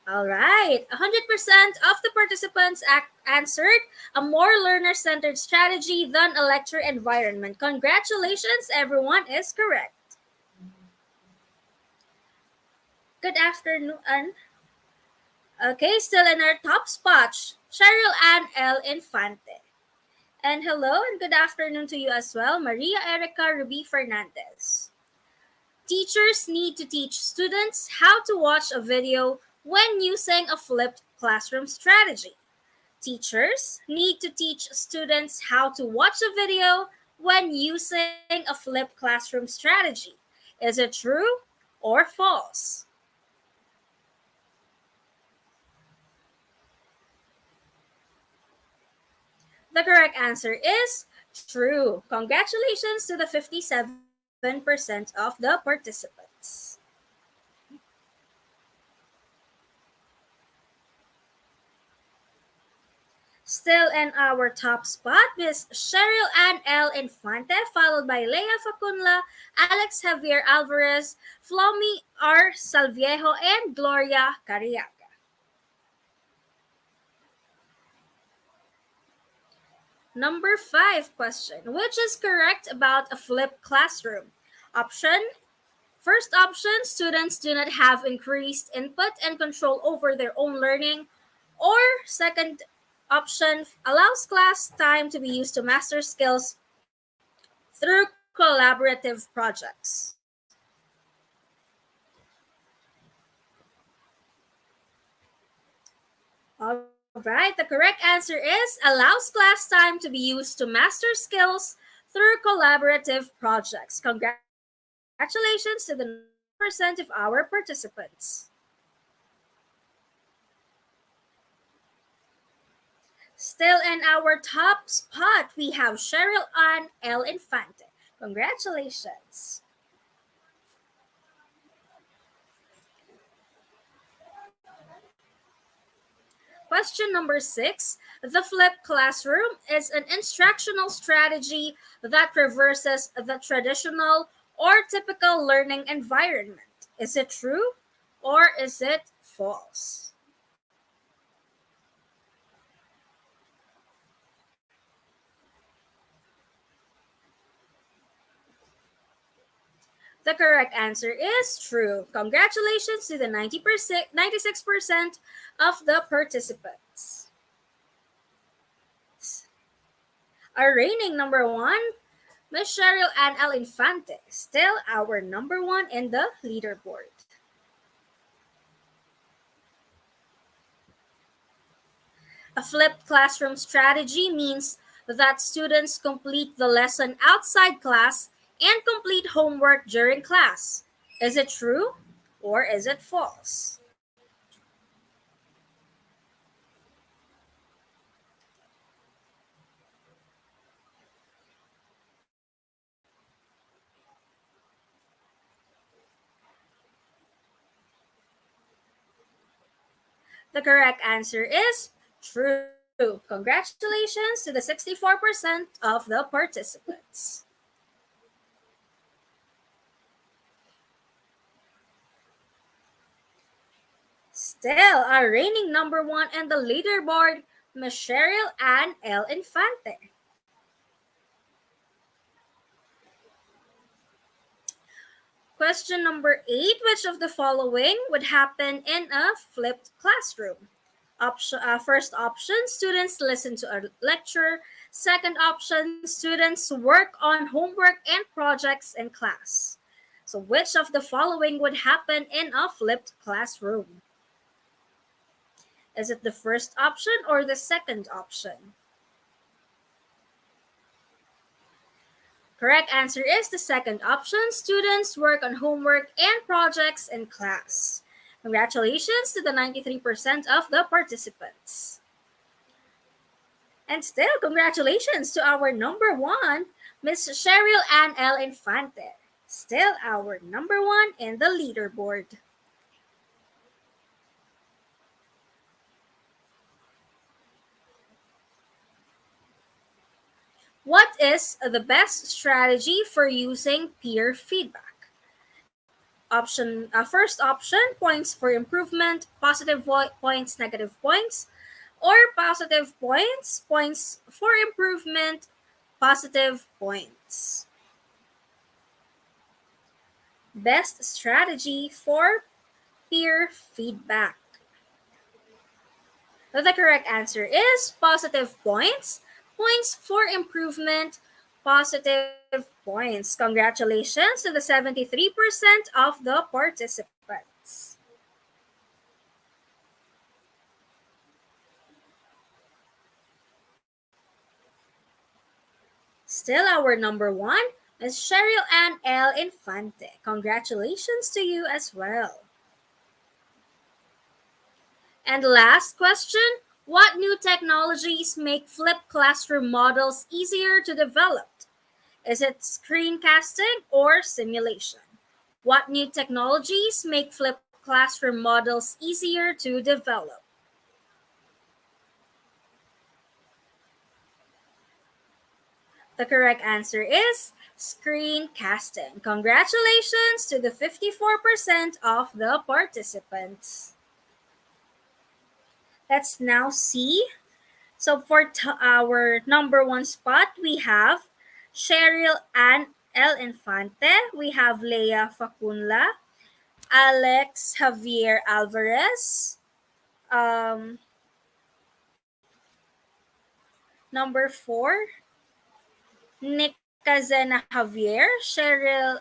All right, 100% of the participants answered a more learner-centered strategy than a lecture environment. Congratulations, everyone is correct. Good afternoon. Okay, still in our top spot, Cheryl Ann L. Infante. And hello and good afternoon to you as well, Maria Erica Ruby Fernandez. Teachers need to teach students how to watch a video when using a flipped classroom strategy. Teachers need to teach students how to watch a video when using a flipped classroom strategy. Is it true or false? The correct answer is true. Congratulations to the 57% of the participants. Still in our top spot, Miss Cheryl Ann L. Infante, followed by Leia Facunla, Alex Javier Alvarez, Flomi R. Salviejo, and Gloria Carriaga. Number 5 question. Which is correct about a flipped classroom? Option First option, students do not have increased input and control over their own learning. Or second option, allows class time to be used to master skills through collaborative projects. All right, the correct answer is allows class time to be used to master skills through collaborative projects. Congratulations to the 94% of our participants. Still in our top spot, we have Cheryl Ann L. Infante. Congratulations. Question number 6. The flipped classroom is an instructional strategy that reverses the traditional or typical learning environment. Is it true or is it false? The correct answer is true. Congratulations to the 96% of the participants. Our reigning number 1, Miss Cheryl Ann L. Infante, still our number 1 in the leaderboard. A flipped classroom strategy means that students complete the lesson outside class and complete homework during class. Is it true or is it false? The correct answer is true. Congratulations to the 64% of the participants. Still, our reigning number 1 in the leaderboard, Ms. Cheryl Ann L. Infante. Question number 8. Which of the following would happen in a flipped classroom? First option, students listen to a lecture. Second option, students work on homework and projects in class. So which of the following would happen in a flipped classroom? Is it the first option or the second option? Correct answer is the second option. Students work on homework and projects in class. Congratulations to the 93% of the participants. And still, congratulations to our number 1, Miss Cheryl Ann L. Infante. Still our number 1 in the leaderboard. What is the best strategy for using peer feedback? First option, points for improvement, positive points, negative points, or positive points, points for improvement, positive points. Best strategy for peer feedback? The correct answer is positive points, points for improvement, positive points. Congratulations to the 73% of the participants. Still our number one is Cheryl Ann L. Infante. Congratulations to you as well. And last question, what new technologies make flipped classroom models easier to develop? Is it screencasting or simulation? What new technologies make flipped classroom models easier to develop? The correct answer is screencasting. Congratulations to the 54% of the participants. Let's now see. So for our number one spot, we have Cheryl Ann L. Infante. We have Leia Facunla, Alex Javier Alvarez. Um, Number four, Nick Zena Javier, Cheryl,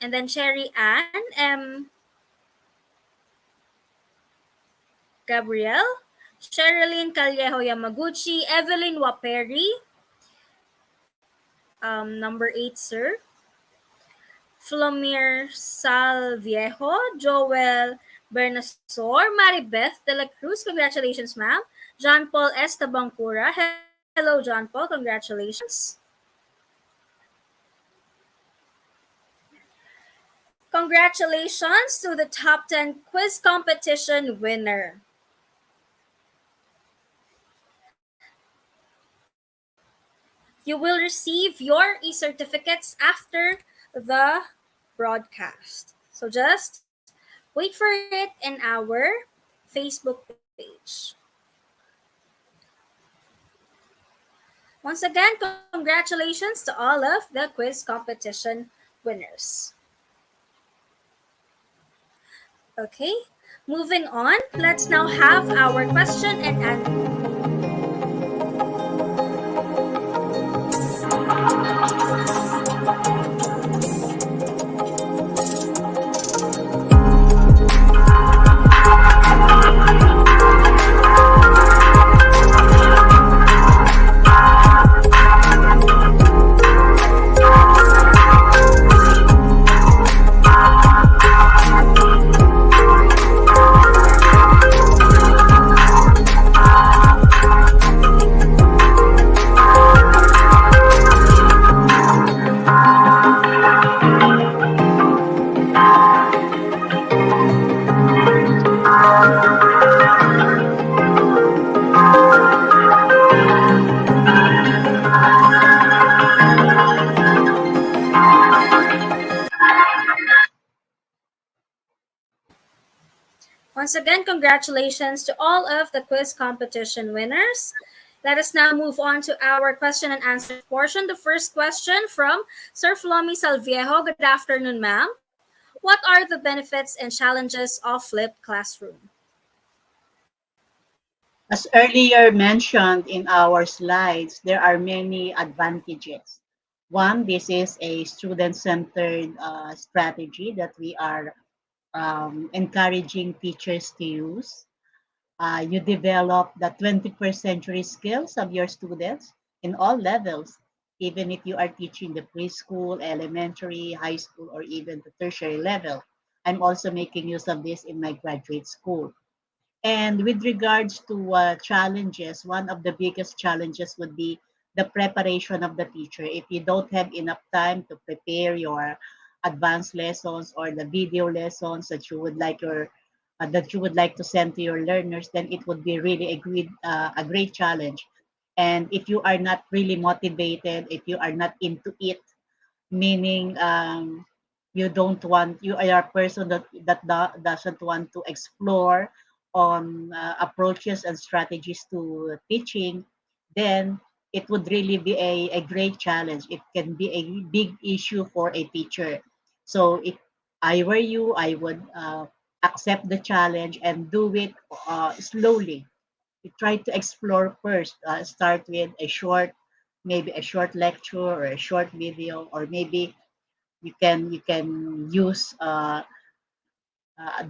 and then Cherry Ann M. Gabriel, Sherilyn Callejo Yamaguchi, Evelyn Waperi. Number eight, sir. Flomir Salviejo, Joel Bernasor, Maribeth de la Cruz, congratulations, ma'am. John Paul Estabancura, hello, John Paul, congratulations. Congratulations to the top 10 quiz competition winner. You will receive your e-certificates after the broadcast. So just wait for it in our Facebook page. Once again, congratulations to all of the quiz competition winners. Okay, moving on, let's now have our question and answer. Once again, congratulations to all of the quiz competition winners. Let us now move on to our question and answer portion. The first question from Sir Flomi Salviejo. Good afternoon, ma'am. What are the benefits and challenges of flipped classroom? As earlier mentioned in our slides, there are many advantages. One, this is a student-centered strategy that we are encouraging teachers to use. You develop the 21st century skills of your students in all levels, even if you are teaching the preschool, elementary, high school, or even the tertiary level. I'm also making use of this in my graduate school. And with regards to challenges, one of the biggest challenges would be the preparation of the teacher. If you don't have enough time to prepare your advanced lessons or the video lessons that you would like to send to your learners, then it would be really a great challenge. And if you are not really motivated, if you are not into it, meaning you don't want you are a person that doesn't want to explore on approaches and strategies to teaching, then it would really be a great challenge. It can be a big issue for a teacher. So if I were you, I would accept the challenge and do it slowly. You try to explore first. Start with a short, maybe a short lecture or a short video, or maybe you can use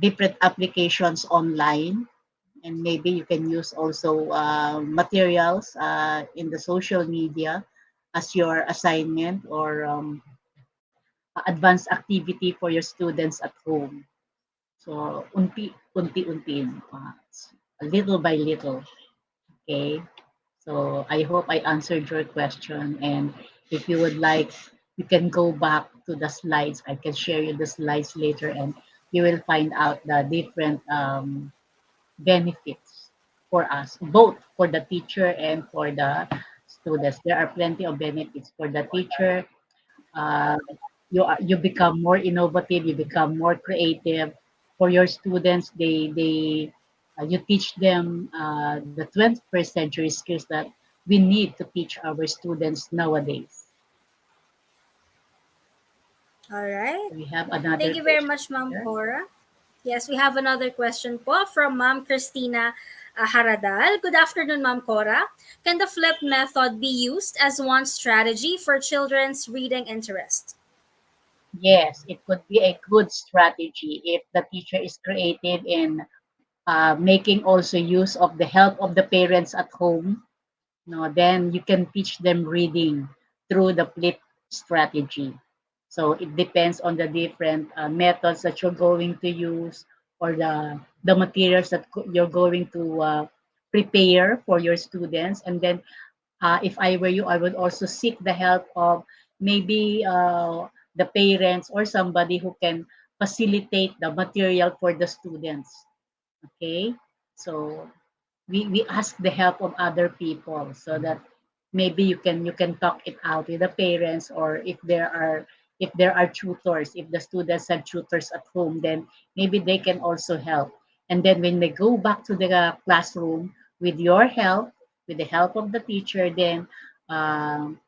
different applications online, and maybe you can use also materials in the social media as your assignment or advanced activity for your students at home. So unti-unti, little by little. Okay. So I hope I answered your question. And if you would like, you can go back to the slides. I can share you the slides later, and you will find out the different benefits for us, both for the teacher and for the students. There are plenty of benefits for the teacher. Uh, you become more innovative, you become more creative. For your students, they you teach them the 21st century skills that we need to teach our students nowadays. All right. We have another Thank you very question much, Ma'am here. Cora. Yes, we have another question po from Ma'am Christina Haradal. Good afternoon, Ma'am Cora. Can the flip method be used as one strategy for children's reading interest? Yes, it could be a good strategy if the teacher is creative in making also use of the help of the parents at home. No, then you can teach them reading through the flip strategy. So it depends on the different methods that you're going to use, or the materials that you're going to prepare for your students. And then if I were you, I would also seek the help of maybe the parents or somebody who can facilitate the material for the students. Okay, so we ask the help of other people, so that maybe you can talk it out with the parents, or if there are tutors, if the students have tutors at home, then maybe they can also help. And then when they go back to the classroom with your help, with the help of the teacher, then um,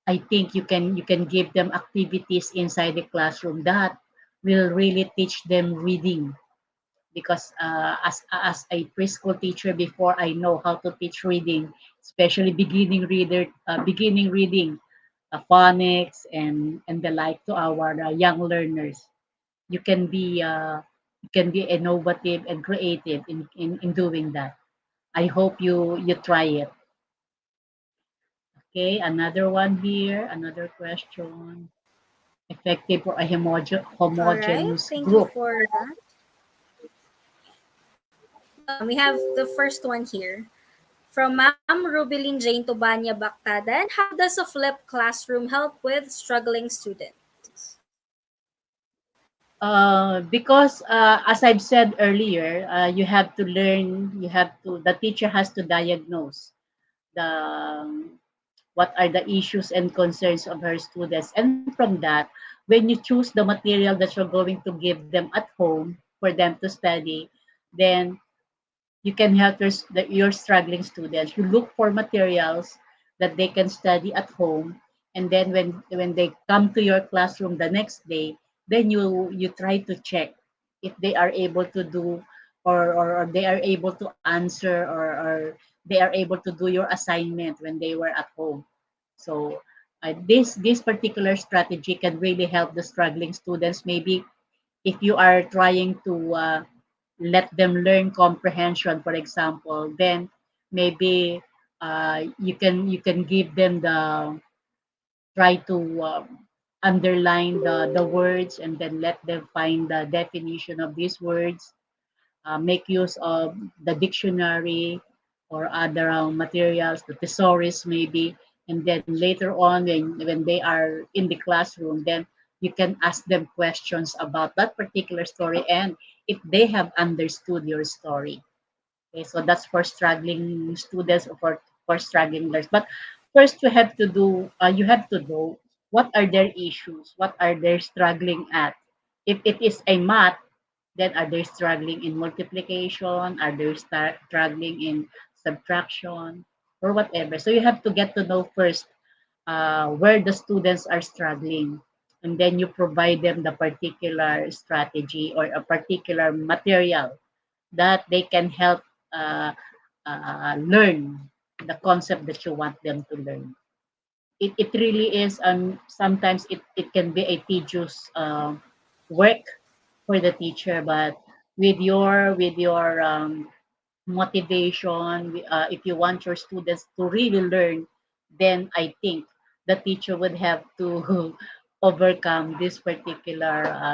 I think you can give them activities inside the classroom that will really teach them reading, because as a preschool teacher before, I know how to teach reading, especially beginning reading, phonics and the like to our young learners. You can be innovative and creative in doing that. I hope you try it. Okay, another one here, another question. Effective for a All right. homogeneous Thank you group. for that. Yes, ma'am. We have the first one here from Ma'am Rubilin Jane Tobanya Baktadan. How does a flipped classroom help with struggling students? Because as I've said earlier, you have to learn, the teacher has to diagnose the what are the issues and concerns of her students. And from that, when you choose the material that you're going to give them at home for them to study, then you can help your struggling students. You look for materials that they can study at home, and then when they come to your classroom the next day, then you try to check if they are able to do, or they are able to answer, or they are able to do your assignment when they were at home. So this particular strategy can really help the struggling students. Maybe if you are trying to let them learn comprehension, for example, then maybe you can give them the try to underline the words, and then let them find the definition of these words, make use of the dictionary or other materials, the thesaurus maybe, and then later on, when they are in the classroom, then you can ask them questions about that particular story, and if they have understood your story. Okay, so that's for struggling students, or for struggling learners. But first, you have to know what are their issues, what are they struggling at. If it is a math, then are they struggling in multiplication? Are they struggling in subtraction or whatever? So you have to get to know first where the students are struggling. and then you provide them the particular strategy or a particular material that they can help uh, learn the concept that you want them to learn. It really is, sometimes it can be a tedious work for the teacher, but with your motivation, if you want your students to really learn, then I think the teacher would have to overcome this particular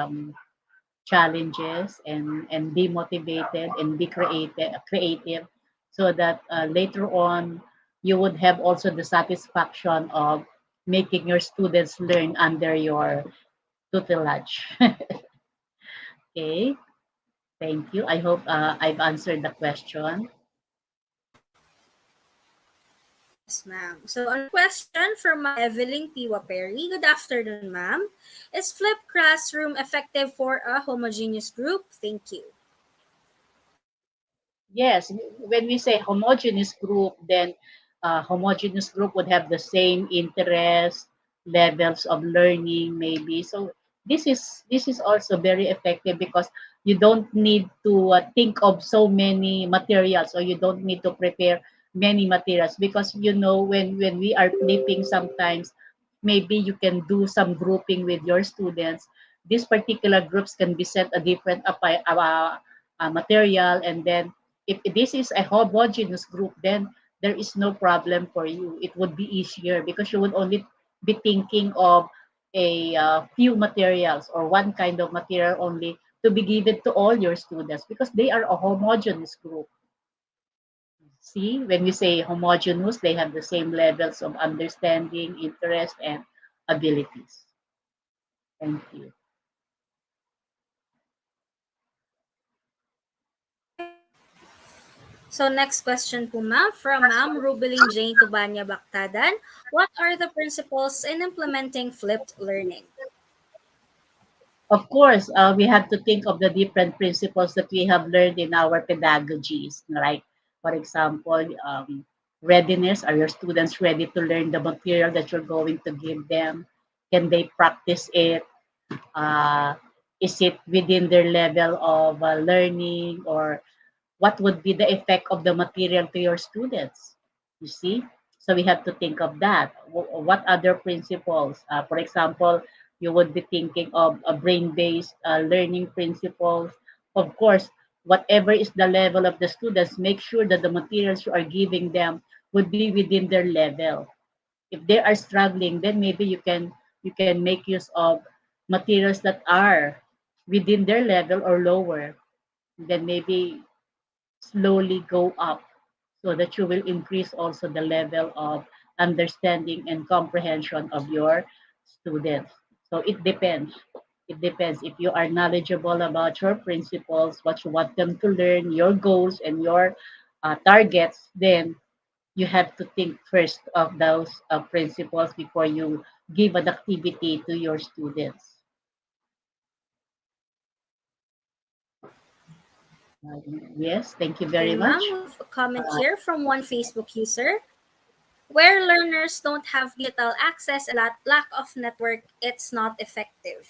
challenges, and be motivated and be creative, so that later on you would have also the satisfaction of making your students learn under your tutelage. Okay, thank you. I hope I've answered the question. Yes, ma'am. So another question from Ma'am Evelyn Piwa Perry. Good afternoon, ma'am. Is flipped classroom effective for a homogeneous group? Thank you. Yes, when we say homogeneous group, then homogeneous group would have the same interest, levels of learning, maybe. So this is also very effective, because you don't need to think of so many materials, or you don't need to prepare many materials, because when we are flipping, sometimes maybe you can do some grouping with your students. These particular groups can be sent a different material, and then if this is a homogeneous group, then there is no problem for you. It would be easier, because you would only be thinking of a few materials, or one kind of material only, to be given to all your students, because they are a homogeneous group. See, when we say homogeneous, they have the same levels of understanding, interest, and abilities. Thank you. So next question po, ma'am, from Ma'am Rubeline Jane Tubanya Baktadan. What are the principles in implementing flipped learning? Of course, we have to think of the different principles that we have learned in our pedagogies. Like, for example, readiness. Are your students ready to learn the material that you're going to give them? Can they practice it? Uh, is it within their level of learning, or what would be the effect of the material to your students? You see? So we have to think of that. What other principles? For example, you would be thinking of a brain-based learning principles. Of course, whatever is the level of the students, make sure that the materials you are giving them would be within their level. If they are struggling, then maybe you can make use of materials that are within their level or lower. Then maybe slowly go up, so that you will increase also the level of understanding and comprehension of your students. So it depends. It depends if you are knowledgeable about your principles, what you want them to learn, your goals, and your targets. Then you have to think first of those principles before you give an activity to your students. Yes, thank you Okay, very ma'am, much. we have a comment here from one Facebook user. Where learners don't have digital access and lack of network, it's not effective.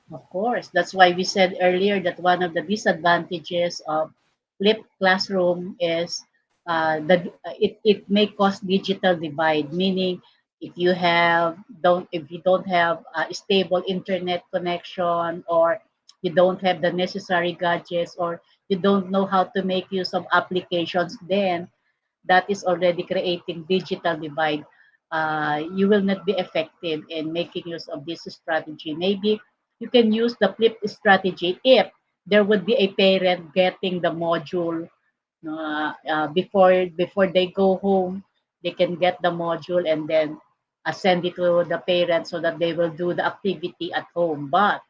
Of course, that's why we said earlier that one of the disadvantages of flipped classroom is it may cause digital divide. Meaning, if you don't have a stable internet connection, or you don't have the necessary gadgets, or you don't know how to make use of applications, then that is already creating digital divide. You will not be effective in making use of this strategy. Maybe you can use the flip strategy if there would be a parent getting the module before they go home. They can get the module, and then send it to the parents, so that they will do the activity at home. But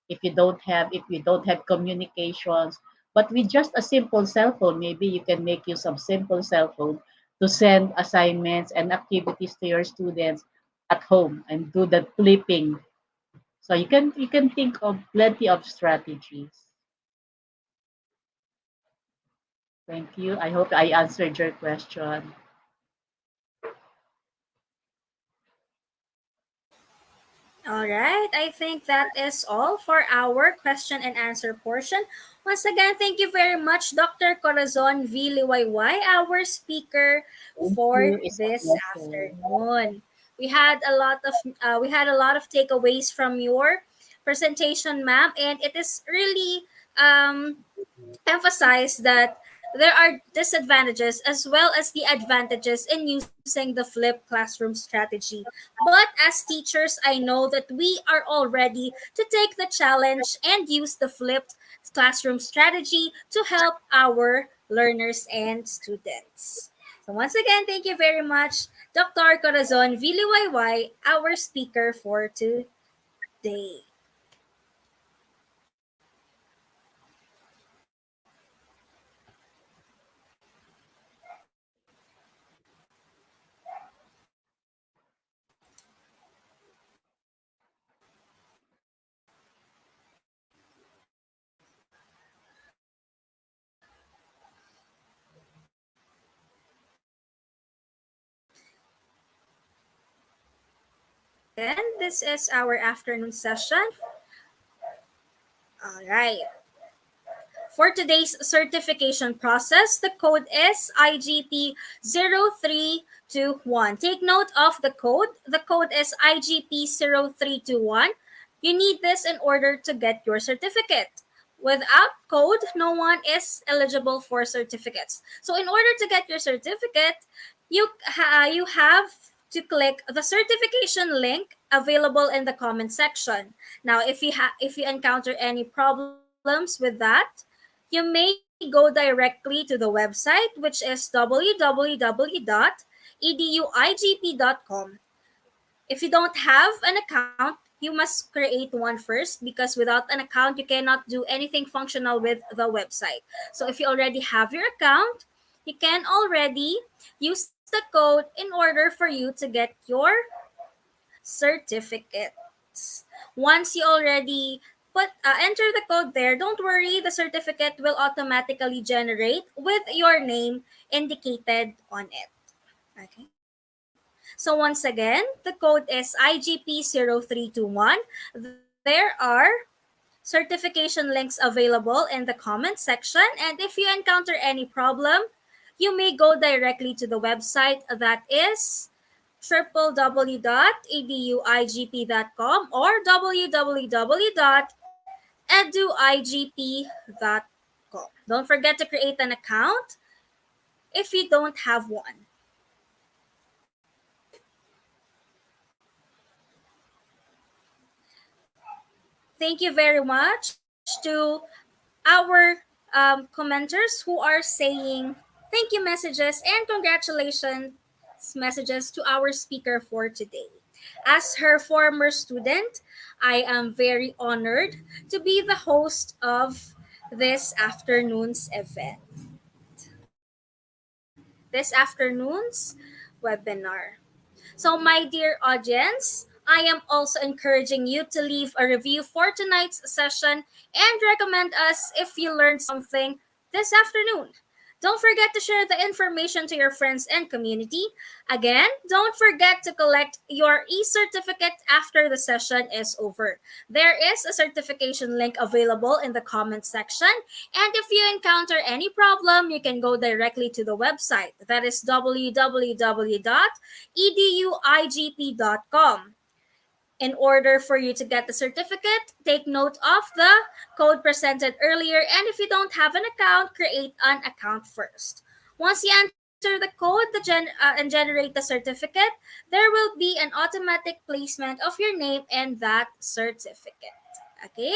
if you don't have communications, but with just a simple cell phone, maybe you can make use of simple cell phone to send assignments and activities to your students at home, and do the flipping. So you can think of plenty of strategies. Thank you. I hope I answered your question. All right, I think that is all for our question and answer portion. Once again, thank you very much, Dr. Corazon V. Liwayway, our speaker Thank for you. It's a this pleasure. afternoon. We had a lot of takeaways from your presentation, ma'am, and it is really emphasize that there are disadvantages as well as the advantages in using the flipped classroom strategy. But as teachers, I know that we are all ready to take the challenge and use the flipped classroom strategy to help our learners and students. So once again, thank you very much, Dr. Corazon Viliwayway, our speaker for today. Once again, this is our afternoon session. All right. For today's certification process, the code is IGP0321. Take note of the code. The code is IGP0321. You need this in order to get your certificate. Without code, no one is eligible for certificates. So in order to get your certificate, you have to click the certification link available in the comment section. Now, if you encounter any problems with that, you may go directly to the website, which is www.eduigp.com. If you don't have an account, you must create one first, because without an account, you cannot do anything functional with the website. So if you already have your account, you can already use the code in order for you to get your certificates. Once you already enter the code there, don't worry, the certificate will automatically generate with your name indicated on it. Okay. So once again, the code is IGP0321. There are certification links available in the comment section, and if you encounter any problem, you may go directly to the website, that is www.eduigp.com or www.eduigp.com. Don't forget to create an account if you don't have one. Thank you very much to our commenters who are saying thank you messages and congratulations messages to our speaker for today. As her former student, I am very honored to be the host of this afternoon's event, this afternoon's webinar. So, my dear audience, I am also encouraging you to leave a review for tonight's session and recommend us if you learned something this afternoon. Don't forget to share the information to your friends and community. Again, don't forget to collect your e-certificate after the session is over. There is a certification link available in the comment section. And if you encounter any problem, you can go directly to the website. That is www.eduigp.com. In order for you to get the certificate, take note of the code presented earlier, and if you don't have an account, create an account first. Once you enter the code and generate the certificate, there will be an automatic placement of your name and that certificate. Okay?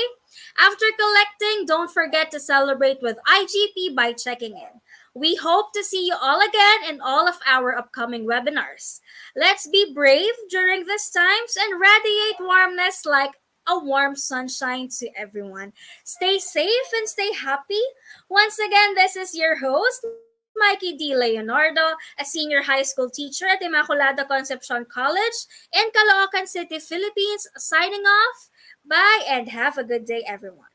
After collecting, don't forget to celebrate with IGP by checking in. We hope to see you all again in all of our upcoming webinars. Let's be brave during these times and radiate warmness like a warm sunshine to everyone. Stay safe and stay happy. Once again, this is your host, Mikey D. Leonardo, a senior high school teacher at Immaculada Concepcion College in Caloocan City, Philippines, signing off. Bye and have a good day, everyone.